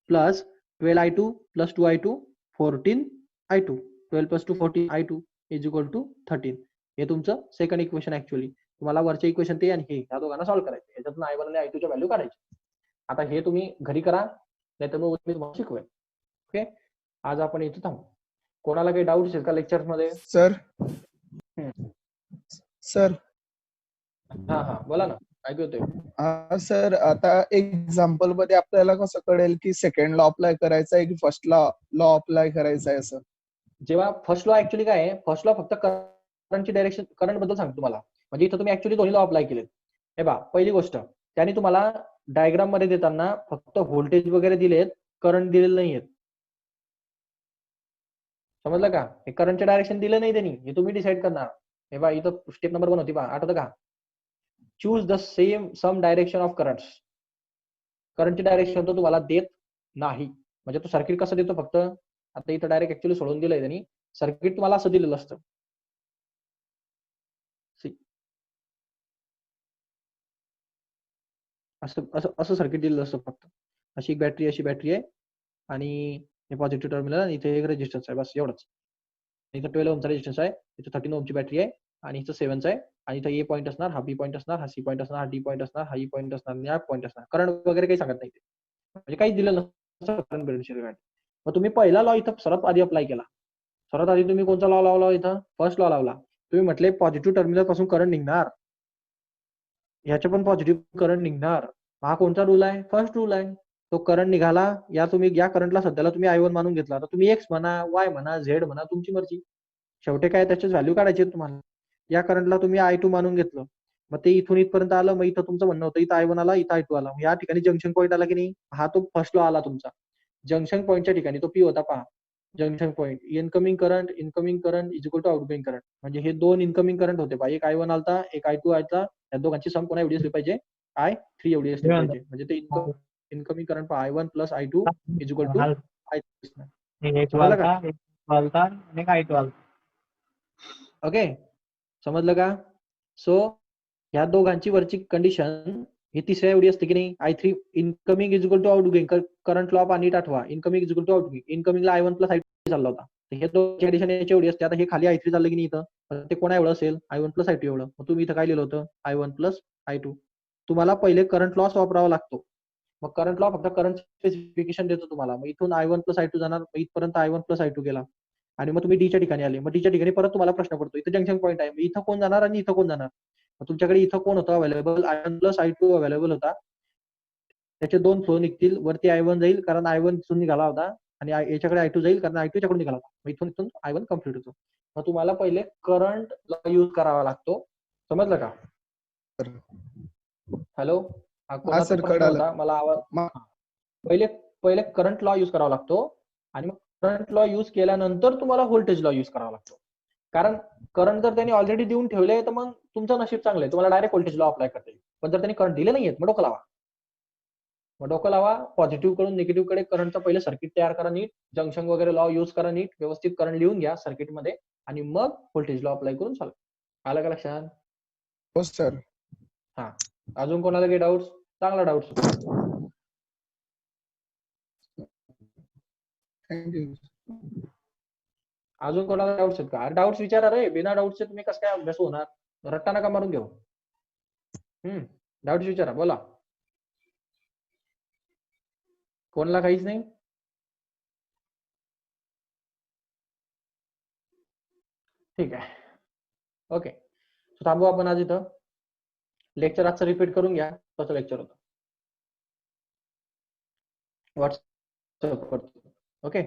plus 12i2 plus 2i2 14i2, 12 plus 2 14i2 is equal to 13. हे तुमचं सेकंड इक्वेशन. ऍक्च्युअली तुम्हाला वरचे इक्वेशन ते आणि हे या दोघांना सॉल्व्ह करायचे, याच्यातून i1 आणि i2 च्या व्हॅल्यू काढायची. आता हे तुम्ही घरी करा, नाहीतर मग मी तुम्हाला शिकवेन. ओके, आज आपण इथे थांबू. कोणाला काही डाऊट असेल का लेक्चर मध्ये? सर सर हा हा, बोला ना, ऐकू येतोय. हा सर, आता एक्झाम्पल मध्ये आपल्याला कसं कळेल की सेकंड लॉ अप्लाय करायचा आहे की फर्स्ट लॉ अप्लाय करायचा आहे असं? जेव्हा फर्स्ट लॉ ऍक्च्युअली काय आहे, फर्स्ट लॉ फक्त करंटची डायरेक्शन, करंट बद्दल सांगतो तुम्हाला. म्हणजे इथं तुम्ही ऍक्च्युअली दोन्ही लॉ अप्लाय केलेत. हे बा, पहिली गोष्ट, त्याने तुम्हाला डायग्राम मध्ये देताना फक्त व्होल्टेज वगैरे दिलेत, करंट दिलेलं नाहीयेत. समजलं का? हे करंटचे डायरेक्शन दिलं नाही त्यांनी, हे तुम्ही डिसाईड करणार. हे बा, इथं स्टेप नंबर 1 होती बा, आठवतं का? Choose the some direction of currents. करंटची डायरेक्शन तो तुम्हाला देत नाही. म्हणजे तो सर्किट कसं देतो फक्त, आता इथं डायरेक्ट ऍक्च्युअली सोडून दिलंय त्यांनी. सर्किट तुम्हाला असं दिलेलं असतं, असं असं असं सर्किट दिलेलं असतं फक्त. अशी एक बॅटरी, अशी बॅटरी आहे, आणि हे पॉझिटिव्ह टर्मिनल, आणि इथे एक रेजिस्टन्स आहे, बस एवढंच. इथं 12 ओमचा रेजिस्टन्स आहे, इथं 13 ओमची बॅटरी आहे, आणि इथं 7चा आहे, आणि इथं ए पॉईंट असणार, हा बी पॉईंट असणार, हा सी पॉईंट असणार, हा डी पॉईंट असणार, हा ई पॉईंट असणार, आणि हा पॉईंट असणार. करंट वगैरे काही सांगत नाही, म्हणजे काहीच दिलेलं नसतं करंट बेनिफिशियल. मग तुम्ही पहिला लॉ इथं सर्वात आधी अप्लाय केला. सर्वात आधी तुम्ही कोणता लॉ लावला इथं? फर्स्ट लॉ लावला. तुम्ही म्हटले पॉझिटिव्ह टर्मिनल पासून करंट निघणार, ह्याच्या पण पॉझिटिव्ह करंट निघणार. हा कोणता रूल आहे? फर्स्ट रूल आहे. तो करंट निघाला, या तुम्ही या करंटला सध्याला तुम्ही i1 मानून घेतला, तर तुम्ही एक्स म्हणा, वाय म्हणा, झेड म्हणा, तुमची मर्जी. शेवटी काय त्याची व्हॅल्यू काढायची तुम्हाला. या करंटला तुम्ही i2 मानून घेतलं, मग ते इथून इथपर्यंत आलं, मग इथं तुमचं म्हणणं होतं इथं i1 आला, इथं i2 आला. या ठिकाणी जंक्शन पॉईंट आला की नाही, हा तो फर्स्ट लॉ आला तुमचा. जंक्शन पॉईंटच्या ठिकाणी तो पी होता, पहा junction point, incoming current is equal to outgoing current. म्हणजे हे 2 इनकमिंग करंट होते पहा, एक i1 आलता, एक i2 आलता. या दोघांची सम कोणा एवढी असली पाहिजे? i3 एवढी असली पाहिजे. म्हणजे ते इनकमिंग करंट पहा, i1 plus i2 is equal to i3. समजलं का? ओके, समजलं का? सो ह्या दोघांची वरची कंडिशन ही तिसऱ्या एवढी असते की नाही, i3 incoming is equal to outgoing. Current law पहा नीट आठवा, incoming is equal to outgoing. इनकमिंगला i1 प्लस i2 चालला होता, तर हे दोघांची कंडिशन याची एवढी असते. आता हे खाली i3 चाललं की नाही इथं, ते कोणा एवढं असेल? i1 प्लस i2 एवढं. मग तुम्ही इथं काय लिहिलं होतं? i1 plus i2. तुम्हाला पहिले करंट लॉस वापरावा लागतो. मग करंट लॉ फक्त करंट स्पेसिफिकेशन देतो तुम्हाला. मग इथून i1 प्लस i2 जाणार, मग इथपर्यंत i1 प्लस i2 गेला, आणि मग तुम्ही डीच्या ठिकाणी आले. मग डीच्या ठिकाणी परत तुम्हाला प्रश्न पडतो, इथं जंक्शन पॉईंट आहे, इथं कोण जाणार आणि इथं कोण जाणार? मग तुमच्याकडे इथं कोण होतं available? i1 plus i2 available होता. त्याचे 2 फ्लो निघतील, वरती i1 जाईल कारण i1 इथून निघाला होता, आणि याच्याकडे i2 जाईल कारण i2 याच्याकडून निघाला होता. मग इथून i1 कम्प्लीट होतो. मग तुम्हाला पहिले करंट लॉ यूज करावा लागतो. समजलं का? हॅलो, हा कोणाचा सर, प्रश्न कळालं. होता? मला आवाज. पहिले करंट लॉ यूज करावा लागतो, आणि मग करंट लॉ यूज केल्यानंतर तुम्हाला व्होल्टेज लॉ यूज करावा लागतो. कारण करंट जर त्यांनी ऑलरेडी देऊन ठेवले, तर मग तुमचं नशीब चांगलं आहे, तुम्हाला डायरेक्ट व्होल्टेज लॉ अप्लाय करता येईल. पण जर त्यांनी करंट दिले नाहीयेत, मग डोकं लावा. पॉझिटिव्ह कडून निगेटिव्ह कडे करंटचं पहिलं सर्किट तयार करा नीट, जंक्शन वगैरे लॉ यूज करा नीट, व्यवस्थित करंट लिहून घ्या सर्किटमध्ये, आणि मग व्होल्टेज लॉ अप्लाय करून चालू. आलं का लक्षात? हो सर. हा, अजून कोणाला काही डाऊट्स? चांगला डाऊट्स. थँक्यू. अजून कोणाला डाऊट्स आहेत का? डाऊट्स विचारा रे, बिना डाऊट्सचे तुम्ही कसं काय अभ्यास होणार? रट्टा नका मारून घेऊ. डाऊट्स विचारा, बोला. कोणाला काहीच नाही? ठीक आहे, ओके. थांबू आपण आज इथं. लेक्चर आजचं रिपीट करून घ्या, कसं लेक्चर होतं व्हॉट्सअप करतो. ओके.